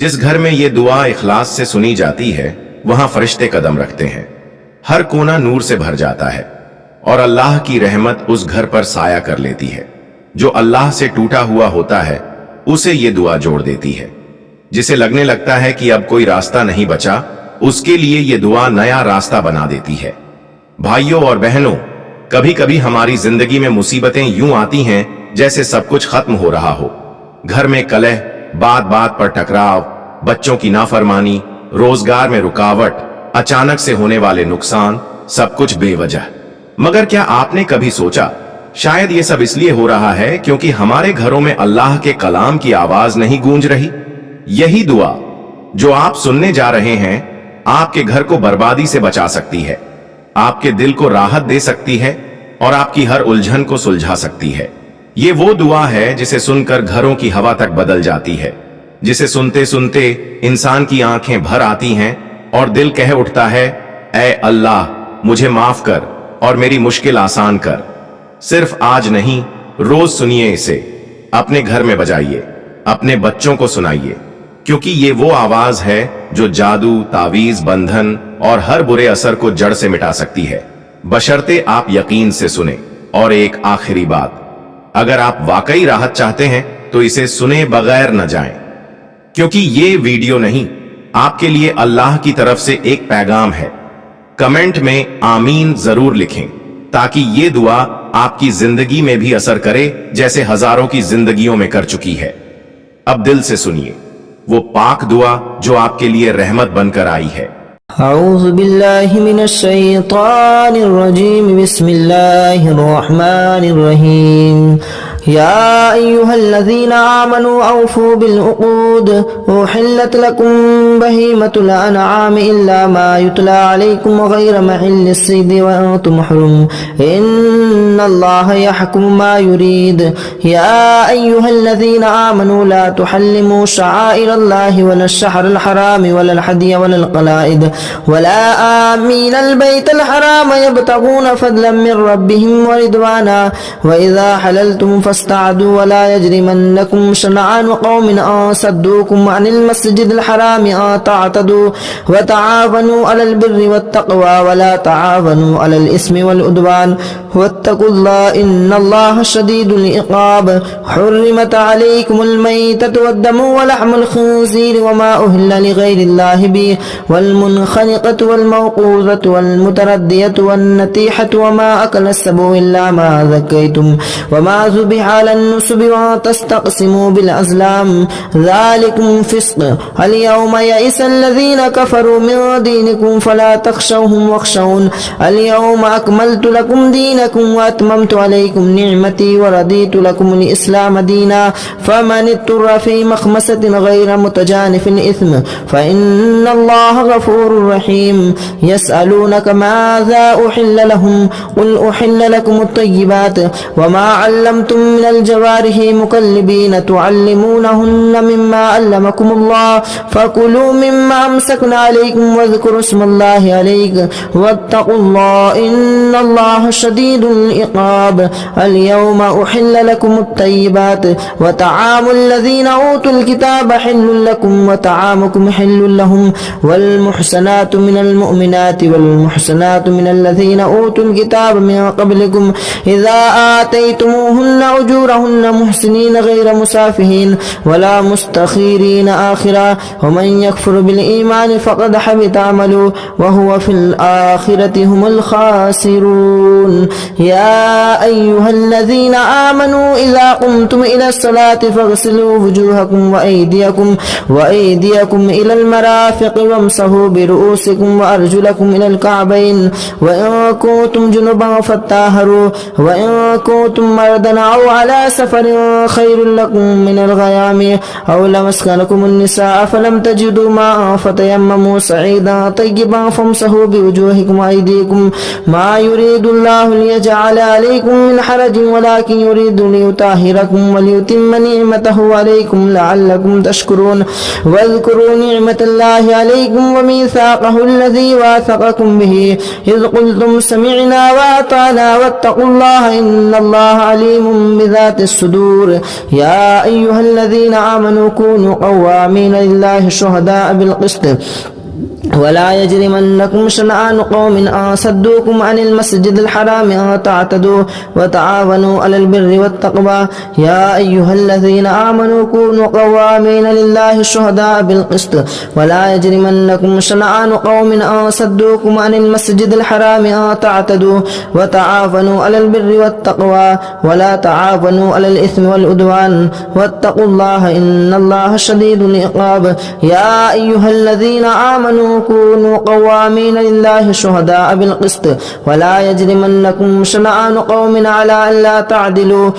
जिस घर में ये दुआ इखलास से सुनी जाती है वहां फरिश्ते कदम रखते हैं, हर कोना नूर से भर जाता है और अल्लाह की रहमत उस घर पर साया कर लेती है। जो अल्लाह से टूटा हुआ होता है उसे ये दुआ जोड़ देती है। जिसे लगने लगता है कि अब कोई रास्ता नहीं बचा, उसके लिए ये दुआ नया रास्ता बना देती है। भाइयों और बहनों, कभी कभी हमारी जिंदगी में मुसीबतें यूं आती हैं जैसे सब कुछ खत्म हो रहा हो। घर में कलह, बात बात पर टकराव, बच्चों की नाफरमानी, रोजगार में रुकावट, अचानक से होने वाले नुकसान, सब कुछ बेवजह। मगर क्या आपने कभी सोचा, शायद ये सब इसलिए हो रहा है क्योंकि हमारे घरों में अल्लाह के कलाम की आवाज नहीं गूंज रही। यही दुआ जो आप सुनने जा रहे हैं आपके घर को बर्बादी से बचा सकती है, आपके दिल को राहत दे सकती है और आपकी हर उलझन को सुलझा सकती है। ये वो दुआ है जिसे सुनकर घरों की हवा तक बदल जाती है, जिसे सुनते सुनते इंसान की आंखें भर आती हैं और दिल कह उठता है, ऐ अल्लाह मुझे माफ कर और मेरी मुश्किल आसान कर। सिर्फ आज नहीं, रोज सुनिए इसे, अपने घर में बजाइए, अपने बच्चों को सुनाइए, क्योंकि ये वो आवाज है जो जादू, तावीज, बंधन और हर बुरे असर को जड़ से मिटा सकती है, बशर्ते आप यकीन से सुने। और एक आखिरी बात, अगर आप वाकई राहत चाहते हैं तो इसे सुने बगैर न जाएं, क्योंकि ये वीडियो नहीं, आपके लिए अल्लाह की तरफ से एक पैगाम है। कमेंट में आमीन जरूर लिखें ताकि ये दुआ आपकी जिंदगी में भी असर करे जैसे हजारों की जिंदगियों में कर चुकी है। अब दिल से सुनिए वो पाक दुआ जो आपके लिए रहमत बनकर आई है। अऊज़ु बिल्लाहि मिनश शैतानिर रजीम, बिस्मिल्लाहिर रहमानिर रहीम। या अय्युहल्लज़ीना आमनू औफू बिल उक़ूद उहिल्लत लकुम बहीमतुल अनआम इल्ला मा युतला अलैकुम गैर महिल्लिस सैद व अंतुम हुरुम इन्नल्लाहा यहकुमु मा युरीद। या अय्युहल्लज़ीना आमनू ला तुहल्लिमू शआइरल्लाहि वलश शहरल हराम वलल हदिय वलल क़लाइद वला आमीनल बैतल हराम यब्तगून फदलन मिन रब्बिहिम व रिदवाना व इज़ा हलल्तुम फस्तअदू वला यजरिमन्नकुम शनआनु कौमिन अन सद्दूकुम अनिल मस्जिदिल हराम अन तअतदू व तआवनू अलल बिर्रि वत्तक़वा वला तआवनू अलल इस्मि वल उद्वान वत्तक़ुल्लाह इन्नल्लाहा शदीदुल इक़ाब। हुर्रिमत अलैकुमुल मैततु वद्दमु वलहमुल खिंज़ीर वमा उहिल्ला लिग़ैरिल्लाहि बिहि वल मुनख़निक़तु वल मौक़ूज़तु वल मुतरद्दियतु वन नतीहतु वमा अकलस सबु इल्ला मा ज़क्कैतुम वमा ज़ुबिहा अलन नुस्बि व तस्तक़सिमू बिल अज़लाम ज़ालिकुम फ़िस्क़। अल यौम यइसल लज़ीना कफ़रू मिन दीनिकुम फ़ला तख़शौहुम वख़शौन अल यौम अकमलतु लकुम दीनकुम व अतममतु अलैकुम निअमती व रदीतु लकुमुल इस्लाम दीना फमन इत्तुर्रा फ़ी मख़मसतिन गैर मुतजानिफ़िन इस्म फ़इन्नल्लाहा गफ़ूरुर रहीम। यसअलूनक माज़ा उहिल्ल लहुम क़ुल उहिल्ल लकुमुत तय्यिबात वमा अल्लमतुम मिनल जवारिहि मुकल्लिबीन तुअल्लिमूनहुन्ना मिम्मा अल्लमकुमुल्लाह फ़कुलू मिम्मा अमसकना अलैकुम वज़्कुरू इस्मल्लाहि अलैहि वत्तक़ुल्लाह इन्नल्लाहा शदीदुल इक़ाब। अल यौम उहिल्ल लकुमुत तय्यिबात व तआमुल लज़ीना ऊतुल किताब हिल्लुल लकुम व तआमुकुम हिल्लुल लहुम वल मुहसनातु मिनल मुअमिनाति वल मुहसनातु मिनल लज़ीना ऊतुल किताब मिन क़ब्लिकुम इज़ा आतैतुमूहुन्ना उजूरहुन्ना मुहसिनीन गैर मुसाफ़िहीन वला मुस्तख़ीरीन आखिरा वमन यकफ़ुर बिल ईमान फ़क़द हबित अमलुहु व हुवा फ़िल आखिरति हुमुल ख़ासिरून। या अय्युहल्लज़ीना आमनू इज़ा क़ुमतुम इलस सलाति फ़ग़सिलू वुजूहकुम व अयदियकुम इलल मराफ़िक़ वम्सहू बिरुऊसिकुम व अर्जुलकुम इलल कअबैन व इन कुन्तुम जुनुबन फ़त्ताहरू व इन कुन्तुम मर्दन औ अला सफ़रिन ख़ैरुल लकुम मिनल ग़यामि औ लमस्कनकुमुन निसाअ फ़लम तजिदू माअन फ़तयम्ममू सईदन तय्यिबन फ़म्सहू बिवुजूहिकुम व अयदीकुम मा युरीदुल्लाहु लियजअल अलैकुम मिन हरजिन वलाकिन युरीदु लियुतहिरकुम व लियुतिम्म निअमतहु अलैकुम लअल्लकुम तशकुरून वज़्कुरू निअमतल्लाहि अलैकुम व मीसाक़हु अल्लज़ी वासक़कुम बिही इज़ क़ुल्तुम समिअना व अताना वत्तक़ुल्लाह इन्नल्लाहा अलीमुम بذات الصدور يا أيها الذين آمنوا كونوا قوامين لله شهداء بالقسط ولا يجرمنكم شنآن قوم أن صدوكم عن المسجد الحرام أن تعتدوا وتعاونوا على البر والتقوى يا أيها الذين آمنوا كونوا قوامين لله شهداء بالقسط ولا يجرمنكم شنآن قوم أن صدوكم عن المسجد الحرام أن تعتدوا وتعاونوا على البر والتقوى ولا تعاونوا على الإثم والعدوان واتقوا الله إن الله شديد العقاب يا أيها الذين آمنوا كونوا قوامين لله شهداء بالقسط ولا يجرمنكم شنآن قوم على ألا تعدلوا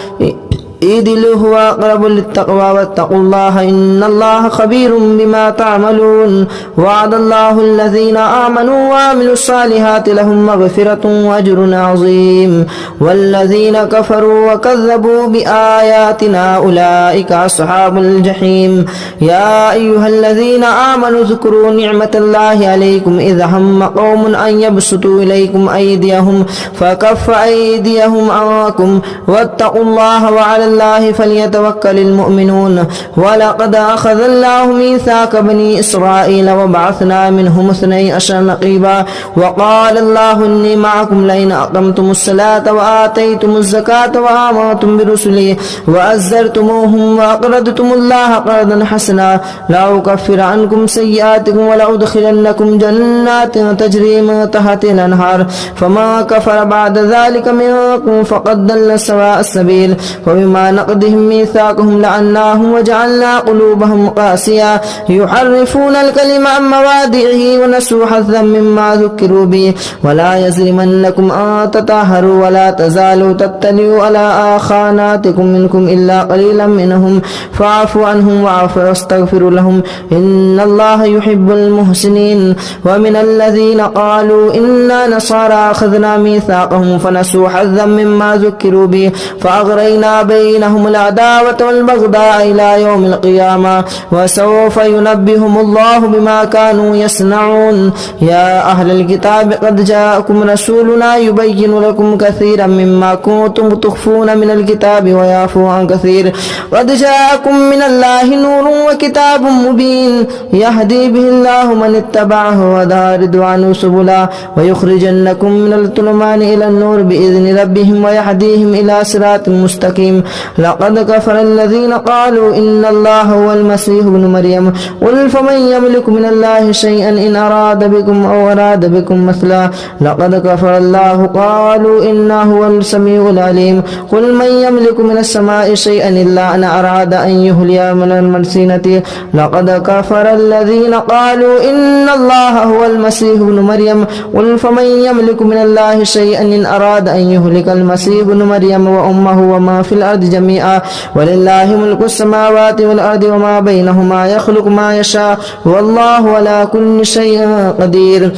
اعدلوا هو أقرب للتقوى واتقوا الله إن الله خبير بما تعملون وعد الله الذين آمنوا وعملوا الصالحات لهم مغفرة وأجر عظيم والذين كفروا وكذبوا بآياتنا أولئك أصحاب الجحيم يا أيها الذين آمنوا اذكروا نعمة الله عليكم إذ هم قوم أن يبسطوا إليكم أيديهم فكف أيديهم عنكم واتقوا الله وعلى الله فليتوكل المؤمنون ولقد أخذ الله ميثاق بني إسرائيل وبعثنا منهم 12 نقيبا وقال الله إني معكم لئن أقمتم الصلاة وآتيتم الزكاة وآمنتم برسلي وأزرتموهم وأقرضتم الله قرضا حسنا لأكفر عنكم سيئاتكم ولأدخلنكم جنات تجري من تحتها الأنهار فما كفر بعد ذلك منكم فقد ضل سواء السبيل وبما نقضهم ميثاقهم لعناهم وجعلنا قلوبهم قاسية يحرفون الكلم عن مواضعه ونسوا حظا مما ذكروا به ولا يجرمنكم أن تطهروا ولا تزالوا تطلعوا على خاناتكم منكم إلا قليلا منهم فاعفوا عنهم واستغفروا لهم إن الله يحب المحسنين ومن الذين قالوا إنا نصارى أخذنا ميثاقهم فنسوا حظا مما ذكروا به فأغرينا بينهم العداوة والبغضاء إلى يوم القيامة وسوف ينبههم الله بما كانوا يصنعون يا أهل الكتاب قد جاءكم رسولنا يبين لكم كثيرا مما كنتم تخفون من الكتاب ويعفو عن كثير قد جاءكم من الله نور وكتاب مبين يهدي به الله من اتبعه ودار رضوانه سبلا ويخرجنكم من الظلمات إلى النور بإذن ربهم ويهديهم إلى صراط مستقيم لقد كفر الذين قالوا إن الله هو المسيح ابن مريم قل فمن يملك من الله شيئا إن أراد بكم أو أراد بكم مثلا لقد كفر الله قالوا إنه هو السميع العليم قل من يملك من السماء شيئا إلا أن أراد أن يهلي من المرسينة لقد كفر الذين قالوا إن الله هو المسيح ابن مريم قل فمن يملك من الله شيئا إن أراد أن يهلك المسيح ابن مريم وأمه وما في الأرض جميعا ولله ملك السماوات والأرض وما بينهما يخلق ما يشاء والله على كل شيء قدير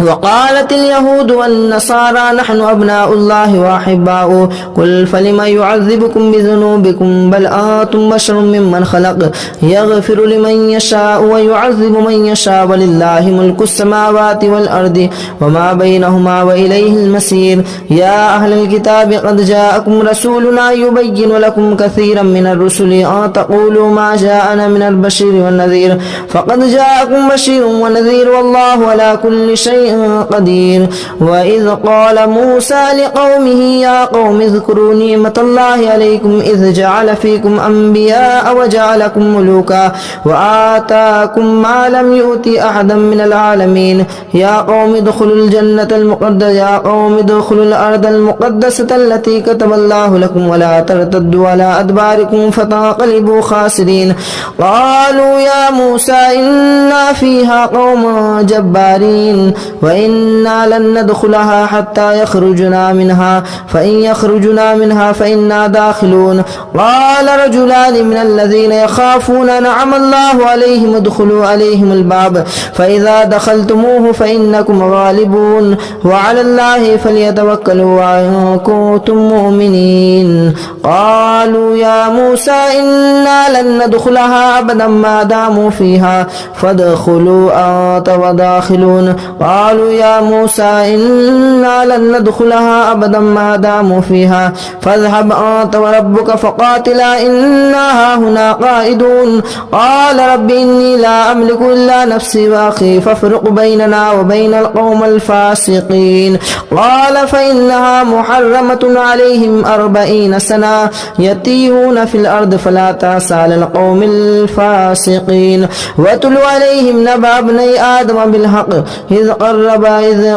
وقالت اليهود والنصارى نحن أبناء الله وأحباؤه قل فلم يعذبكم بذنوبكم بل أنتم بشر ممن خلق يغفر لمن يشاء ويعذب من يشاء ولله ملك السماوات والأرض وما بينهما وإليه المصير يا أهل الكتاب قد جاءكم رسولنا يبين لكم كثيرا من الرسل أن تقولوا ما جاءنا من البشير والنذير فقد جاءكم بشير ونذير والله على كل شيء قدير وإذ قال موسى لقومه يا قوم اذكروا نعمة الله عليكم إذ جعل فيكم أنبياء وجعلكم ملوكا وآتاكم ما لم يؤت أحدا من العالمين يا قوم ادخلوا الجنة المقدسة يا قوم ادخلوا الأرض المقدسة التي كتب الله لكم ولا ترتدوا على أدباركم فتنقلبوا خاسرين قالوا يا موسى إنا فيها قوم جبارين وإنا لن ندخلها حتى يخرجنا منها فإن يخرجنا منها فإنا داخلون قال رجلان من الذين يخافون أنعم الله عليهم ادخلوا عليهم الباب فإذا دخلتموه فإنكم غالبون وعلى الله فليتوكلوا إن كنتم مؤمنين قالوا يا موسى إنا لن ندخلها أبدا ما داموا فيها فادخلوا أنت وداخلون قال قالوا يا موسى إنا لن ندخلها أبدا ما داموا فيها فاذهب أنت وربك فقاتلا إنا هاهنا قائدون قال رب إني لا أملك إلا نفسي وأخي فافرق بيننا وبين القوم الفاسقين قال فإنها محرمة عليهم 40 سنة يتيهون في الأرض فلا تأس على القوم الفاسقين واتل عليهم نبأ ابني آدم بالحق إذ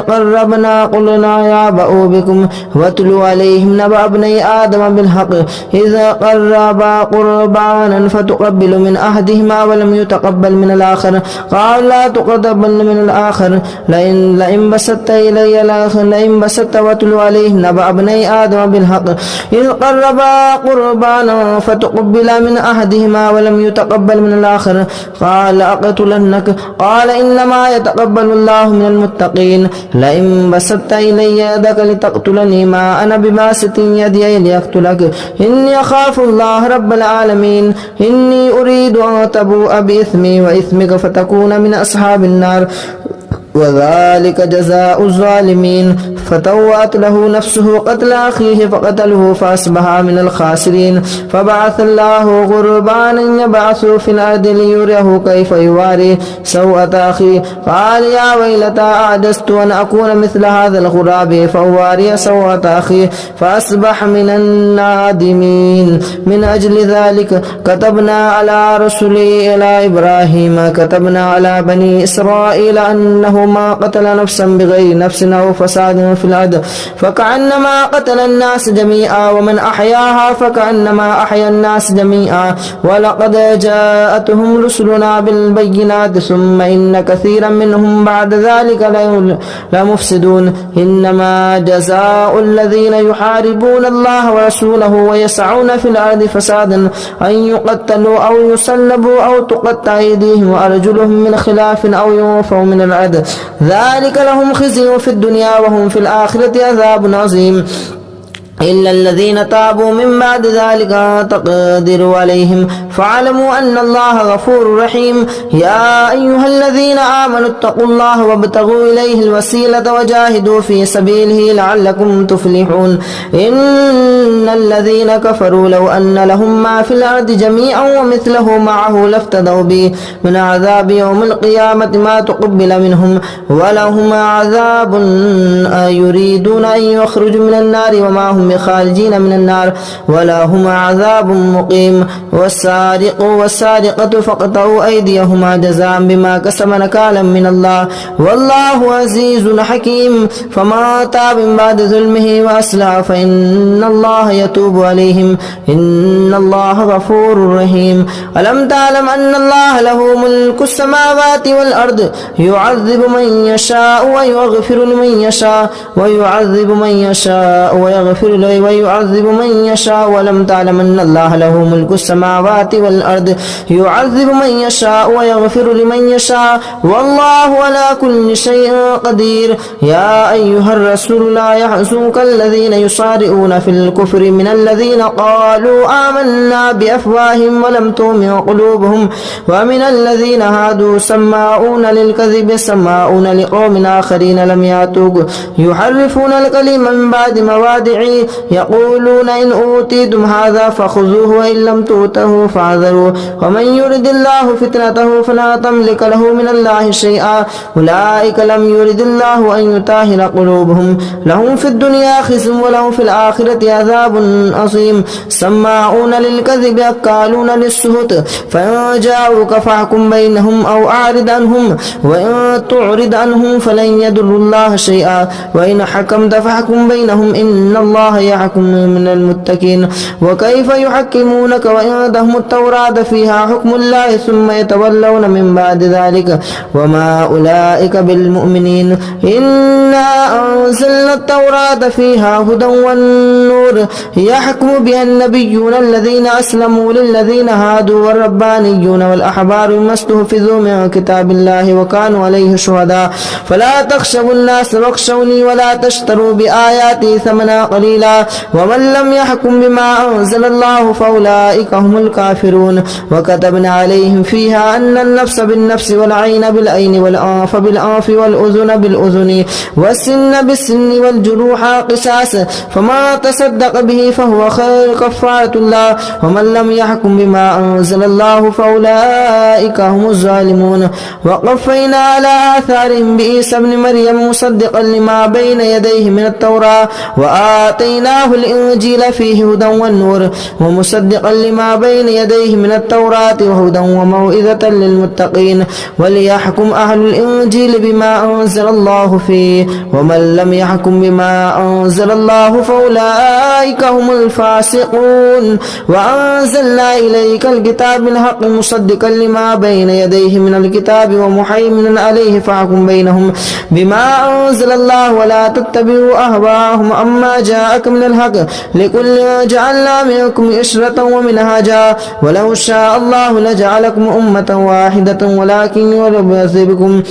قربنا قلنا يا بأوا بكم واتل عليهم نبأ ابني آدم بالحق إذ قربا قربانا فتقبل من أحدهما ولم يتقبل من الآخر قال لا تقبل من الآخر لئن بسطت إلي لئن بسطت واتل عليهم نبأ ابني آدم بالحق إذ قربا قربانا فتقبل من أحدهما ولم يتقبل من الآخر قال أقتلنك قال إنما يتقبل الله من المتقين لئن بسطت إلي يدك لتقتلني ما أنا بباسط يدي لأقتلك إني أخاف الله رب العالمين إني أريد أن تبوء بإثمي وإثمك فتكون من أصحاب النار وذلك جزاء الظالمين فتوأت له نفسه قتل أخيه فقتله فأصبح من الخاسرين فبعث الله غربانا يبعث في الأرض ليريه كيف يواري سوءة أخيه قال يا ويلتى أعجزت أن أكون مثل هذا الغراب فأواري سوءة أخيه فأصبح من النادمين من أجل ذلك كتبنا على رسله إلى إبراهيم كتبنا على بني إسرائيل أنه ما قتل نفسا بغير نفس أو فساد في الأرض فكأنما قتل الناس جميعا ومن أحياها فكأنما أحيا الناس جميعا ولقد جاءتهم رسلنا بالبينات ثم إن كثيرا منهم بعد ذلك لمفسدون إنما جزاء الذين يحاربون الله ورسوله ويسعون في الأرض فسادا أن يقتلوا أو يسلبوا أو تقطع أيديهم وأرجلهم من خلاف أو ينفوا من الأرض ذلك لهم خزي في الدنيا وهم في الآخرة عذاب عظيم إلا الذين تابوا من بعد ذلك تقدروا عليهم فاعلموا أن الله غفور رحيم يا أيها الذين آمنوا اتقوا الله وابتغوا إليه الوسيلة وجاهدوا في سبيله لعلكم تفلحون إن الذين كفروا لو أن لهم ما في الأرض جميعا ومثله معه لافتدوا به من عذاب يوم القيامة ما تقبل منهم ولهم عذاب يريدون أن يخرجوا من النار وما هم خارجين من النار ولهم عذاب مقيم والسارق والسارقة فاقطعوا أيديهما جزاء بما كسب نكالا من الله والله عزيز حكيم فما تاب من بعد ظلمه وأصلح فإن الله يتوب عليهم إن الله غفور رحيم ألم تعلم أن الله له ملك السماوات والأرض يعذب من يشاء ويغفر لمن يشاء ويعذب من يشاء ويعذب من يشاء ولم تعلم أن الله له ملك السماوات والأرض يعذب من يشاء ويغفر لمن يشاء والله على كل شيء قدير يا أيها الرسول لا يحزنك الذين يصارعون في الكفر من الذين قالوا آمنا بأفواههم ولم تؤمن قلوبهم ومن الذين هادوا سماعون للكذب سماعون لقوم آخرين لم يأتوك يحرفون الكلم من بعد مواضعه يقولون إن أوتيتم هذا فخذوه وإن لم تؤتوه فاحذروا ومن يرد الله فتنته فلا تملك له من الله شيئا أولئك لم يرد الله أن يطهر قلوبهم لهم في الدنيا خزي ولهم في الآخرة عذاب عظيم سماعون للكذب أكالون للسهت فإن جاءوك فاحكم بينهم أو أعرض عنهم وإن تعرض عنهم فلن يضروا الله شيئا وإن حكمت فاحكم بينهم إن الله يحكم من المتقين وكيف يحكمونك وعندهم التوراة فيها حكم الله ثم يتولون من بعد ذلك وما أولئك بالمؤمنين إنا أنزلنا التوراة فيها هدى والنور يحكم بها النبيون الذين أسلموا للذين هادوا والربانيون والأحبار بما استحفظوا من كتاب الله وكانوا عليه شهداء فلا تخشوا الناس واخشوني ولا تشتروا بآياتي ثمنا قليلا سبيلا ومن لم يحكم بما أنزل الله فأولئك هم الكافرون وكتبنا عليهم فيها أن النفس بالنفس والعين بالعين والأنف بالأنف والأذن بالأذن والسن بالسن والجروح قصاص فما تصدق به فهو خير كفارة الله ومن لم يحكم بما أنزل الله فأولئك هم الظالمون وقفينا على آثارهم بعيسى ابن مريم مصدقا لما بين يديه من التوراة وآتيناه الإنجيل فيه هدى والنور ومصدقا لما بين يديه من التوراة وهدى وموعظة للمتقين وليحكم أهل الإنجيل بما أنزل الله فيه ومن لم يحكم بما أنزل الله فأولئك هم الفاسقون وأنزلنا إليك الكتاب بالحق مصدقا لما بين يديه من الكتاب ومهيمنا عليه فاحكم بينهم بما أنزل الله ولا تتبعوا أهواءهم أما جاءك من الحق لكل جعلنا منكم إشرة ومنهاجا ولو شاء الله لجعلكم أمة واحدة ولكن يبعثكم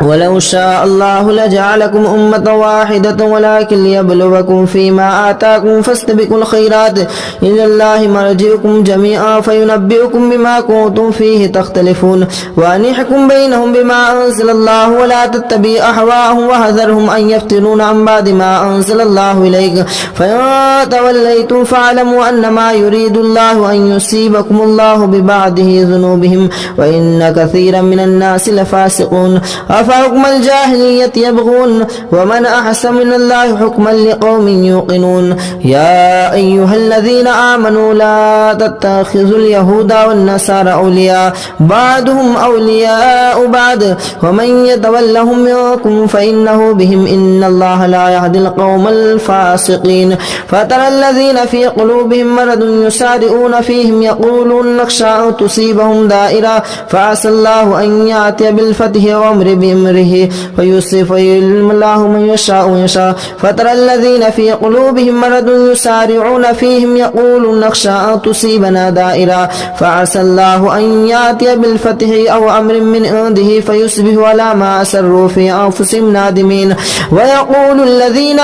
ولو شاء الله لجعلكم أمة واحدة ولكن ليبلوكم فيما آتاكم فاستبقوا الخيرات إلى الله مرجعكم جميعا فينبئكم بما كنتم فيه تختلفون وأن يحكم بينهم بما أنزل الله ولا تتبع أهواءهم وحذرهم أن يفتنون عن بعد ما أنزل الله إليك فإن توليتم فاعلموا أنما يريد الله أن يصيبكم الله ببعده ذنوبهم وإن كثيرا من الناس لفاسقون أفحكم الجاهلية يبغون ومن أحسن من الله حكما لقوم يوقنون يا أيها الذين آمنوا لا تتخذوا اليهود والنصارى أولياء بعضهم أولياء بعض ومن يتولهم منكم فإنه بهم إن الله لا يهدي القوم الفاسقين فترى الذين في قلوبهم مرض يسارعون فيهم يقولون نخشى أن تصيبهم دائرة فعسى الله أن يأتي بالفتح وأمر بأمره فيصرف ويعلم الله من يشاء ويشاء فترى الذين في قلوبهم مرض يسارعون فيهم يقولون نخشى أن تصيبنا دائرة فعسى الله أن يأتي بالفتح أو أمر من عنده فيصبحوا على ما أسروا في أنفسهم نادمين ويقول الذين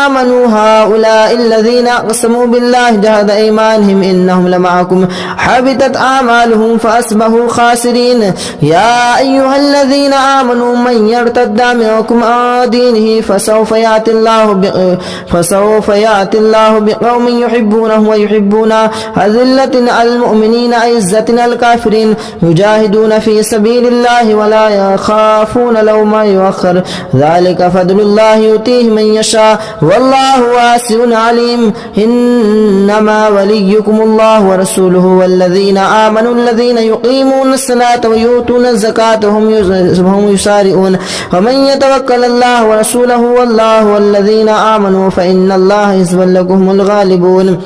آمنوا هؤلاء الذين أقسموا بالله جهد أيمانهم إنهم لمعكم حبطت أعمالهم فأصبحوا خاسرين يا أيها الذين آمنوا من يرتد منكم عن دينه فسوف يأتي الله بقوم يحبونه ويحبونه أذلة على المؤمنين عزة على الكافرين يجاهدون في سبيل الله ولا يخافون لوما يؤخر ذلك فضل الله يؤتيه من يشاء والله واسع عليم إنما وليكم الله ورسوله والذين آمنوا الذين يقيمون الصلاة ويؤتون الزكاة وهم يسارعون ومن يتوكل الله ورسوله والله والذين آمنوا فإن الله حزب لكم الغالبون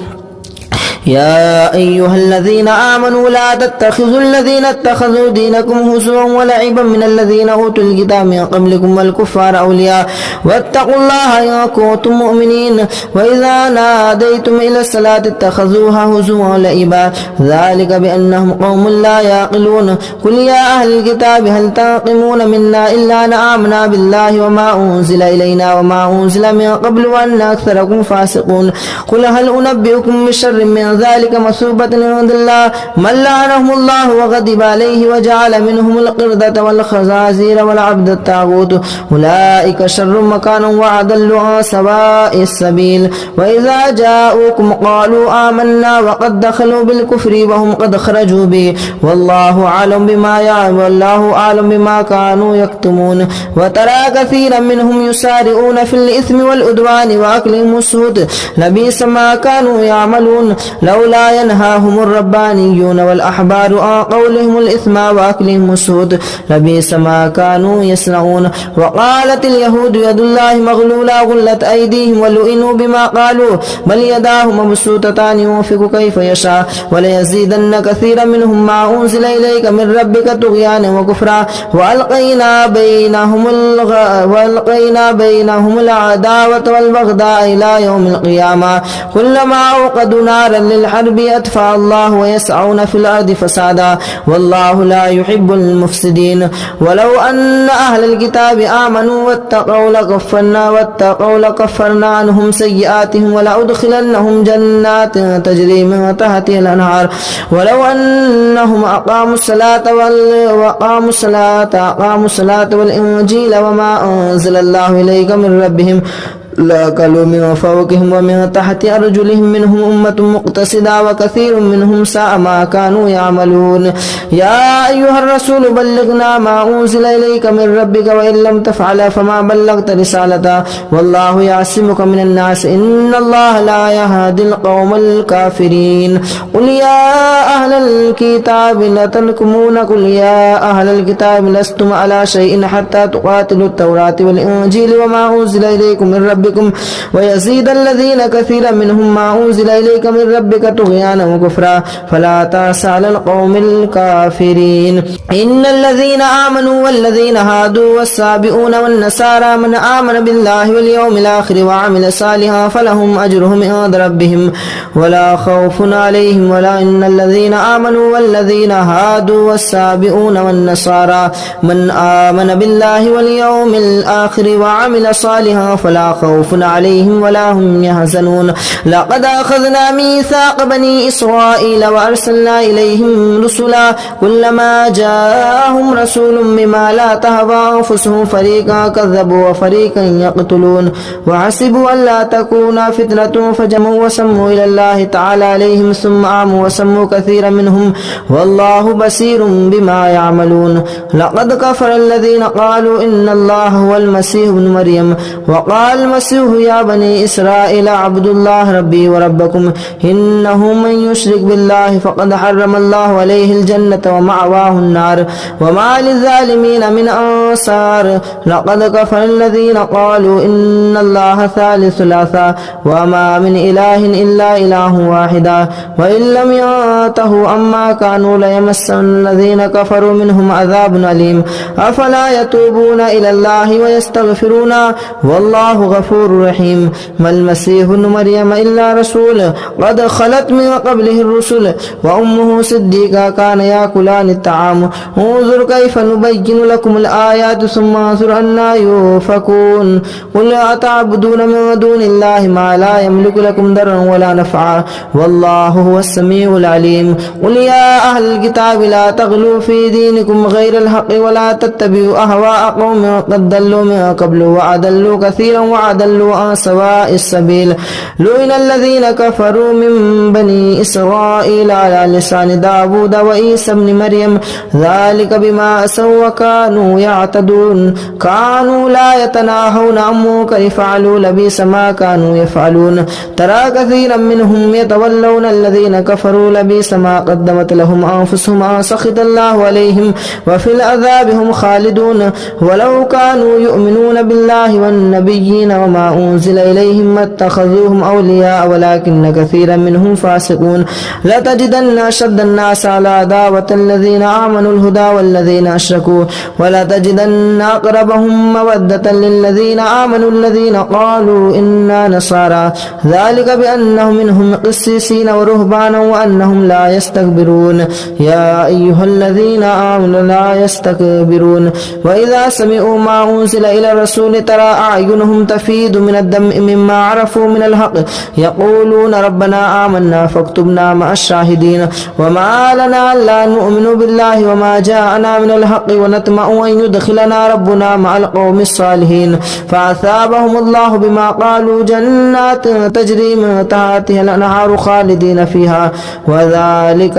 يا أيها الذين آمنوا لا تتخذوا الذين اتخذوا دينكم هزوا ولعبا من الذين أوتوا الكتاب من قبلكم والكفار أولياء واتقوا الله إن كنتم مؤمنين وإذا ناديتم إلى الصلاة اتخذوها هزوا ولعبا ذلك بأنهم قوم لا يعقلون قل يا أهل الكتاب هل تنقمون منا إلا أن آمنا بالله وما أنزل إلينا وما أنزل من قبل وأن أكثركم فاسقون قل هل أنبئكم بشر من ذلك مثوبة عند الله من لعنهم الله وغضب عليه وجعل منهم القردة والخنازير والعبد الطاغوت أولئك شر مكانا وأضل عن سواء السبيل وإذا جاءوكم قالوا آمنا وقد دخلوا بالكفر وهم قد خرجوا به والله أعلم بما يعلم والله أعلم بما كانوا يكتمون وترى كثيرا منهم يسارعون في الإثم والعدوان وأكلهم السحت لبئس ما كانوا يعملون لولا ينهاهم الربانيون والأحبار عن قولهم الإثم وأكلهم السحت لبئس ما كانوا يصنعون وقالت اليهود يد الله مغلولة غلت أيديهم ولئنوا بما قالوا بل يداه مبسوطتان ينفق كيف يشاء وليزيدن كثيرا منهم ما أنزل إليك من ربك طغيانا وكفرا وألقينا بينهم العداوة والبغضاء إلى يوم القيامة كلما أوقدوا نارا الحرب أطفأ الله ويسعون في الأرض فسادا والله لا يحب المفسدين ولو أن أهل الكتاب آمنوا واتقوا لكفرنا عنهم سيئاتهم ولأدخلنهم جنات تجري من تحتها الأنهار ولو أنهم أقاموا الصلاة والإنجيل وما أنزل الله إليك من ربهم لأكلوا من فوقهم ومن تحت أرجلهم منهم أمة مقتصدة وكثير منهم ساء ما كانوا يعملون يا أيها الرسول بلغنا ما أنزل إليك من ربك وإن لم تفعل فما بلغت رسالته والله يعصمك من الناس إن الله لا يهدي القوم الكافرين قل يا أهل الكتاب لا تنكمون قل يا أهل الكتاب لستم على شيء حتى تقاتلوا التوراة والإنجيل وما أنزل إليكم من ربكم ويزيد الذين كثيرا منهم ما أنزل إليك من ربك طغيانا وكفرا فلا تأس على القوم الكافرين إن الذين آمنوا والذين هادوا والسابئون والنصارى من آمن بالله واليوم الآخر وعمل صالحا فلهم أجرهم عند ربهم ولا خوف عليهم ولا إن الذين آمنوا والذين هادوا والسابئون والنصارى من آمن بالله واليوم الآخر وعمل صالحا فلا خوف عليهم ولا هم يحزنون لقد أخذنا ميثاق بني إسرائيل وأرسلنا إليهم رسلا كلما جاءهم رسول بما لا تهوى أنفسهم فريقا كذبوا وفريقا يقتلون وحسبوا أن لا تكون فتنة فجموا وسموا إلى الله تعالى عليهم ثم عموا وسموا كثيرا منهم والله بصير بما يعملون لقد كفر الذين قالوا إن الله هو المسيح ابن مريم وقال المسيح يا بني إسرائيل اعبدوا الله ربي وربكم إنه من يشرك بالله فقد حرم الله عليه الجنة ومأواه النار وما للظالمين من أنصار لقد كفر الذين قالوا إن الله ثالث ثلاثة وما من إله إلا إله واحد وإن لم ينتهوا عما كانوا ليمسن الذين كفروا منهم عذاب أليم أفلا يتوبون إلى الله ويستغفرون والله غفور رحيم ما المسيح ابن مريم إلا رسول قد خلت من قبله الرسل وأمه صديقة كان يأكلان الطعام انظر كيف نبين لكم الآيات ثم انظر أنا يؤفكون قل أتعبدون من دون الله ما لا يملك لكم ضرا ولا نفعا والله هو السميع العليم قل يا أهل الكتاب لا تغلوا في دينكم غير الحق ولا تتبعوا أهواء قوم قد ضلوا من قبل وأضلوا كثيرا وأضلوا عن سواء السبيل لعن الذين كفروا من بني إسرائيل على لسان داود وعيسى ابن مريم ذلك بما عصوا وكانوا يعتدون كانوا لا يتناهون عن منكر فعلوا لبئس ما كانوا يفعلون ترى كثيرا منهم يتولون الذين كفروا لبئس ما قدمت لهم أنفسهم أن سخط الله عليهم وفي العذاب هم خالدون ولو كانوا يؤمنون بالله والنبيين وما أنزل إليهم ما اتخذوهم أولياء ولكن كثيرا منهم فاسقون لتجدن أشد الناس على عداوة الذين آمنوا الهدى والذين أشركوا ولتجدن أقربهم مودة للذين آمنوا الذين قالوا إنا نصارى ذلك بأنهم منهم قسيسين ورهبانا وأنهم لا يستكبرون يا أيها الذين آمنوا لا يستكبرون وإذا سمعوا ما أنزل إلى الرسول ترى أعينهم تفيض من الدم مما عرفوا من الحق يقولون ربنا آمنا فاكتبنا مع الشاهدين وما لنا لا نؤمن بالله وما جاءنا من الحق ونطمع أن يدخلنا ربنا مع القوم الصالحين فأثابهم الله بما قالوا جنات تجري من تحتها الأنهار خالدين فيها وذلك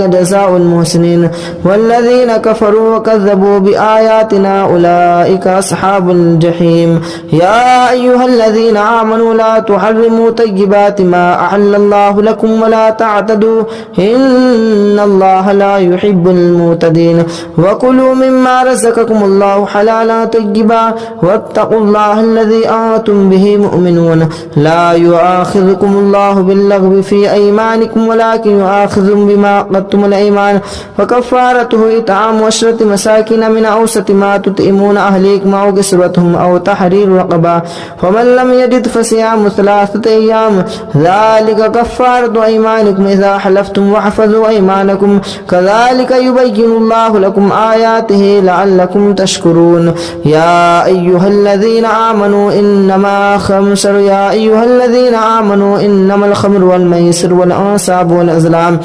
جزاء المحسنين والذين كفروا وكذبوا بآياتنا أولئك أصحاب الجحيم يا أيها الذين آمنوا لا تحرموا طيبات ما أحل الله لكم ولا تعتدوا إن الله لا يحب المعتدين وكلوا مما رزقكم الله حلالا طيبا واتقوا الله الذي أنتم به مؤمنون لا يؤاخذكم الله باللغو في أيمانكم ولكن يؤاخذكم بما عقدتم الأيمان فكفارته إطعام 10 مساكين من أوسط ما تطعمون أهليكم أو كسوتهم أو تحرير تحرير رقبة فمن لم يجد فصيام 3 أيام ذلك كفارة أيمانكم إذا حلفتم واحفظوا أيمانكم كذلك يبين الله لكم آياته لعلكم تشكرون يا أيها الذين آمنوا إنما الخمر والميسر والأنصاب والأزلام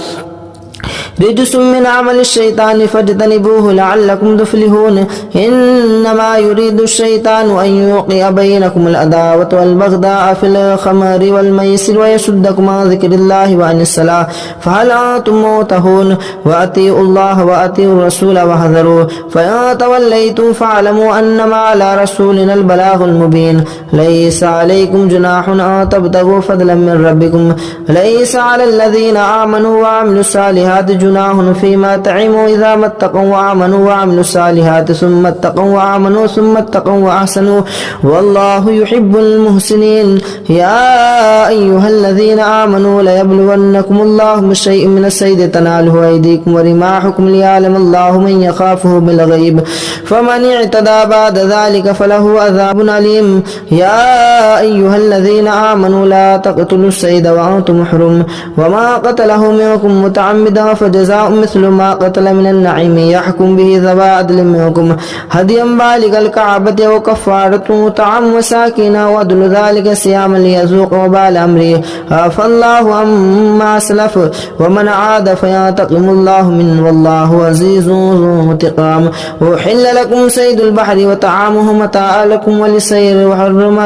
رجس من عمل الشيطان فاجتنبوه لعلكم تفلحون إنما يريد الشيطان أن يوقع بينكم العداوة والبغضاء في الخمر والميسر ويصدكم عن ذكر الله وعن الصلاة فهل أنتم منتهون وأطيعوا الله وأطيعوا الرسول واحذروا فإن توليتم فاعلموا أنما على رسولنا البلاغ المبين ليس عليكم جناح أن تبتغوا فضلا من ربكم ليس على الذين آمنوا وعملوا الصالحات جناح فيما طعموا إذا ما اتقوا وآمنوا وعملوا الصالحات ثم اتقوا وآمنوا ثم اتقوا وأحسنوا والله يحب المحسنين يا أيها الذين آمنوا ليبلونكم الله بشيء من الصيد تناله أيديكم ورماحكم ليعلم الله من يخافه بالغيب فمن اعتدى بعد ذلك فله عذاب أليم يا أيها الذين آمنوا لا تقتلوا الصيد وأنتم حرم وما قتله منكم متعمدا فجزاء مثل ما قتل من النعيم يحكم به ذوى عدل منكم هديا بالغ الكعبة وكفارة طعام مساكين وعدل ذلك صياما ليذوق وبال أمره عفى الله عما سلف ومن عاد فينتقم الله منه والله عزيز ذو انتقام أحل لكم صيد البحر وطعامه متاعا لكم وللسير وحرم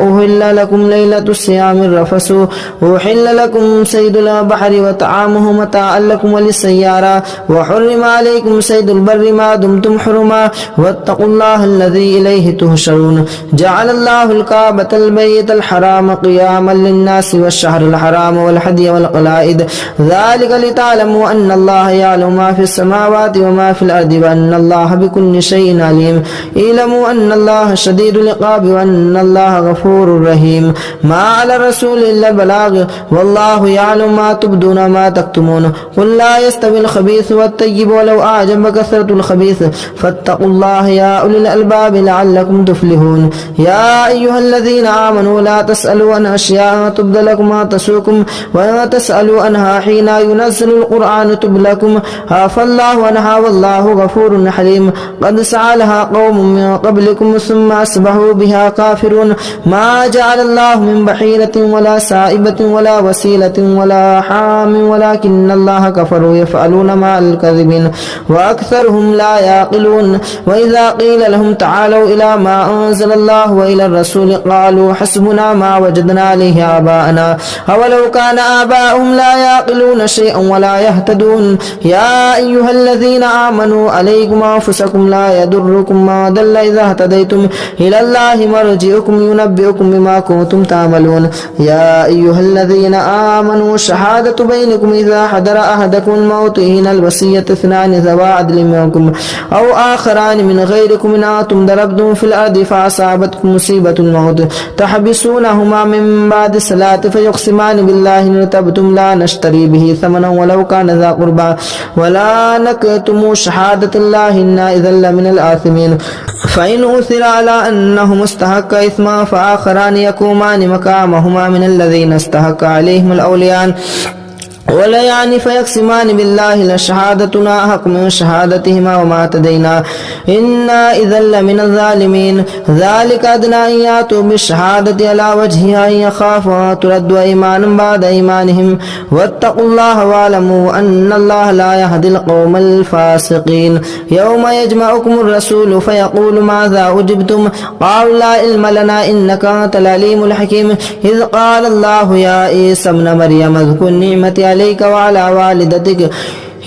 أهل لكم ليلة الصيام الرفث أحل لكم صيد البحر وطعامه متاعا لكم وللسيارة وحرم عليكم صيد البر ما دمتم حرما واتقوا الله الذي إليه تهشرون جعل الله الكعبة البيت الحرام قياما للناس والشهر الحرام والهدي والقلائد ذلك لتعلموا أن الله يعلم ما في السماوات وما في الأرض وأن الله بكل شيء عليم اعلموا أن الله شديد العقاب وأن الله غفور رحيم ما على الرسول إلا البلاغ والله يعلم ما تبدون ما تكتمون قل لا يستوي الخبيث والطيب ولو أعجب كثرة الخبيث فاتقوا الله يا أولي الألباب لعلكم تفلحون يا أيها الذين آمنوا لا تسألوا عن أشياء تبد لكم ما تسوكم ولا تسألوا عنها حين ينزل القرآن تبد لكم عفى الله عنها والله غفور حليم قد سألها قوم من قبلكم ثم أصبحوا بها كافرون ما جعل الله من بحيرة ولا سائبة ولا وسيلة ولا حام ولكن الله كفروا يفعلون مع الكذبين وأكثرهم لا يعقلون وإذا قيل لهم تعالوا إلى ما أنزل الله وإلى الرسول قالوا حسبنا ما وجدنا عليه آباءنا أولو كان آباؤهم لا يعقلون شيئا ولا يهتدون يا أيها الذين آمنوا عليكم أنفسكم لا يضركم ما ضل إذا اهتديتم إلى الله مرجعكم ينبئكم بما كنتم تعملون يا أيها الذين آمنوا شهادة بينكم إذا حضر أحدكم الموت حين الوصية 2 ذوى عدل منكم أو آخران من غيركم إن أنتم ضربتم في الأرض فأصابتكم مصيبة الموت تحبسونهما من بعد الصلاة فيقسمان بالله إن ارتبتم لا نشتري به ثمنا ولو كان ذا قربى ولا نكتم شهادة الله إنا إذا لمن الآثمين فإن أثر على أنهم استحق إثما فآخران يقومان مقامهما من الذين استحق عليهم الأوليان ولا يعني فيقسمان بالله لشهادتنا حق من شهادتهما وما اعتدينا إنا إذا لمن الظالمين ذلك أدنى أن يأتوا بالشهادة على وجهها إن يخافوا ترد أيمان بعد أيمانهم واتقوا الله واعلموا أن الله لا يهدي القوم الفاسقين يوم يجمعكم الرسول فيقول ماذا أجبتم قالوا لا علم لنا إنك أنت العليم الحكيم إذ قال الله يا عيسى ابن مريم اذكر نعمتي عليك وعلى والدتك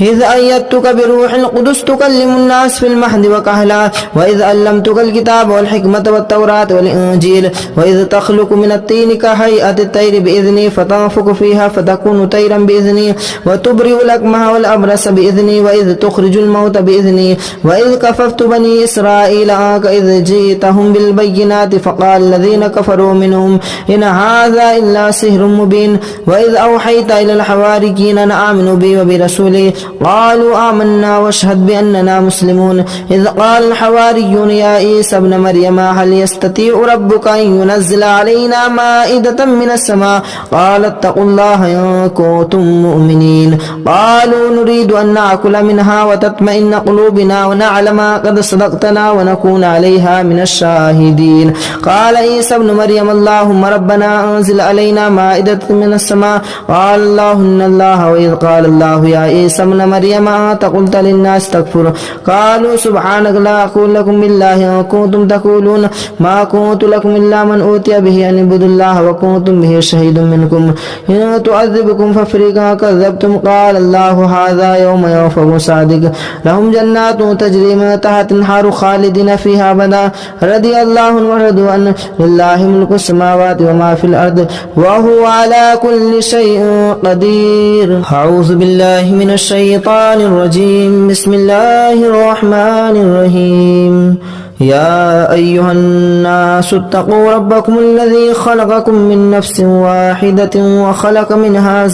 إذ أيدتك بروح القدس تكلم الناس في المهد وكهلا وإذ علمتك الكتاب والحكمة والتوراة والإنجيل وإذ تخلق من الطين كهيئة الطير بإذني فتنفخ فيها فتكون طيرا بإذني وتبرئ الأكمه والأبرص بإذني وإذ تخرج الموت بإذني وإذ كففت بني إسرائيل عنك إذ جئتهم بالبينات فقال الذين كفروا منهم إن هذا إلا سحر مبين وإذ أوحيت إلى الحواريين أن آمنوا بي وبرسولي قالوا آمنا واشهد بأننا مسلمون إذ قال الحواريون يا عيسى ابن مريم هل يستطيع ربك أن ينزل علينا مائدة من السماء قال اتقوا الله إن كنتم مؤمنين قالوا نريد أن نأكل منها وتطمئن قلوبنا ونعلم قد صدقتنا ونكون عليها من الشاهدين قال عيسى ابن مريم اللهم ربنا أنزل علينا مائدة من السماء قال الله إن الله وإذ قال الله يا عيسى ابن مريم أنت قلت للناس تكفر قالوا سبحانك لا أقول لكم بالله إن كنتم تقولون ما كنت لكم إلا من أوتي به أن اعبدوا الله وكنتم به شهيد منكم إن تعذبكم ففريقا كذبتم قال الله هذا يوم ينفع صادق لهم جنات تجري من تحت الأنهار خالدين فيها أبدا رضي الله عنهم ورضوا عنه لله ملك السماوات وما في الأرض وهو على كل شيء قدير أعوذ بالله من الشيطان الرجيم بسم الله الرحمن الرحيم يا أيها الناس اتقوا ربكم الذي خلقكم من نفس واحدة وخلق منها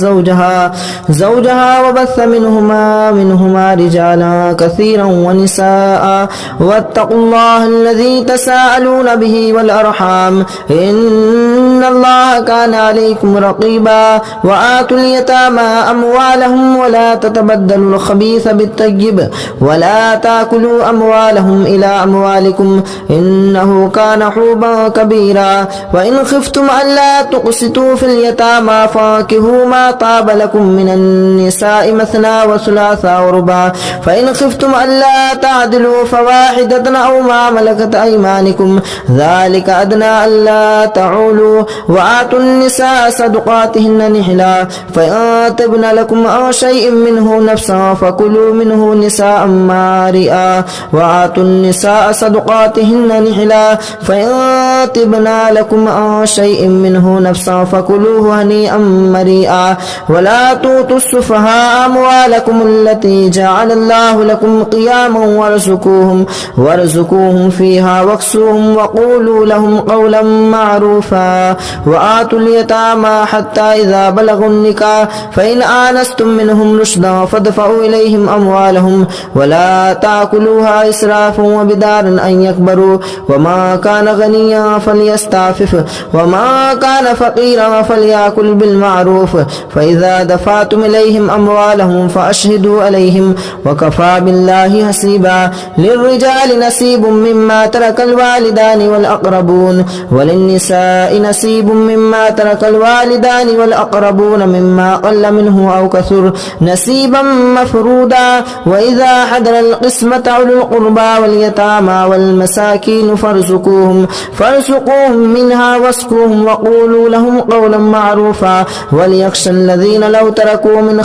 زوجها وبث منهما رجالا كثيرا ونساء واتقوا الله الذي تساءلون به والأرحام إن الله كان عليكم رقيبا وآتوا اليتامى أموالهم ولا تتبدلوا الخبيث بالطيب ولا تأكلوا أموالهم إلى أموالكم إنه كان حوبا كبيرا وإن خفتم ألا تقسطوا في اليتامى فانكحوا ما طاب لكم من النساء مثنى وثلاث ورباع فإن خفتم ألا تعدلوا فواحدة أو ما ملكت أيمانكم ذلك أدنى ألا تعولوا وآتوا النساء صدقاتهن نحلا فإن تبن لكم عن شيء منه نفسا فكلوا منه نساء مارئا وآتوا النساء صدقاتهن نحلا فإن تبن لكم عن شيء منه نفسا فكلوه هنيئا مريئا ولا تؤتوا السفهاء أموالكم التي جعل الله لكم قياما وارزقوهم فيها واكسوهم وقولوا لهم قولا معروفا وآتوا اليتامى حتى إذا بلغوا النكاح فإن آنستم منهم رشدا فادفعوا إليهم أموالهم ولا تأكلوها إسرافا وبدارا أن يكبروا وما كان غنيا فليستعفف وما كان فقيرا فليأكل بالمعروف فإذا دفعتم إليهم أموالهم فأشهدوا عليهم وكفى بالله حسيبا للرجال نصيب مما ترك الوالدان والأقربون وللنساء نصيب مما ترك الوالدان والأقربون مما قل منه أو كثر نصيبا مفرودا وإذا حضر القسمة أولو القربى واليتامى والمساكين فارزقوهم منها واسقوهم وقولوا لهم قولا معروفا وليخشى الذين لو تركوا من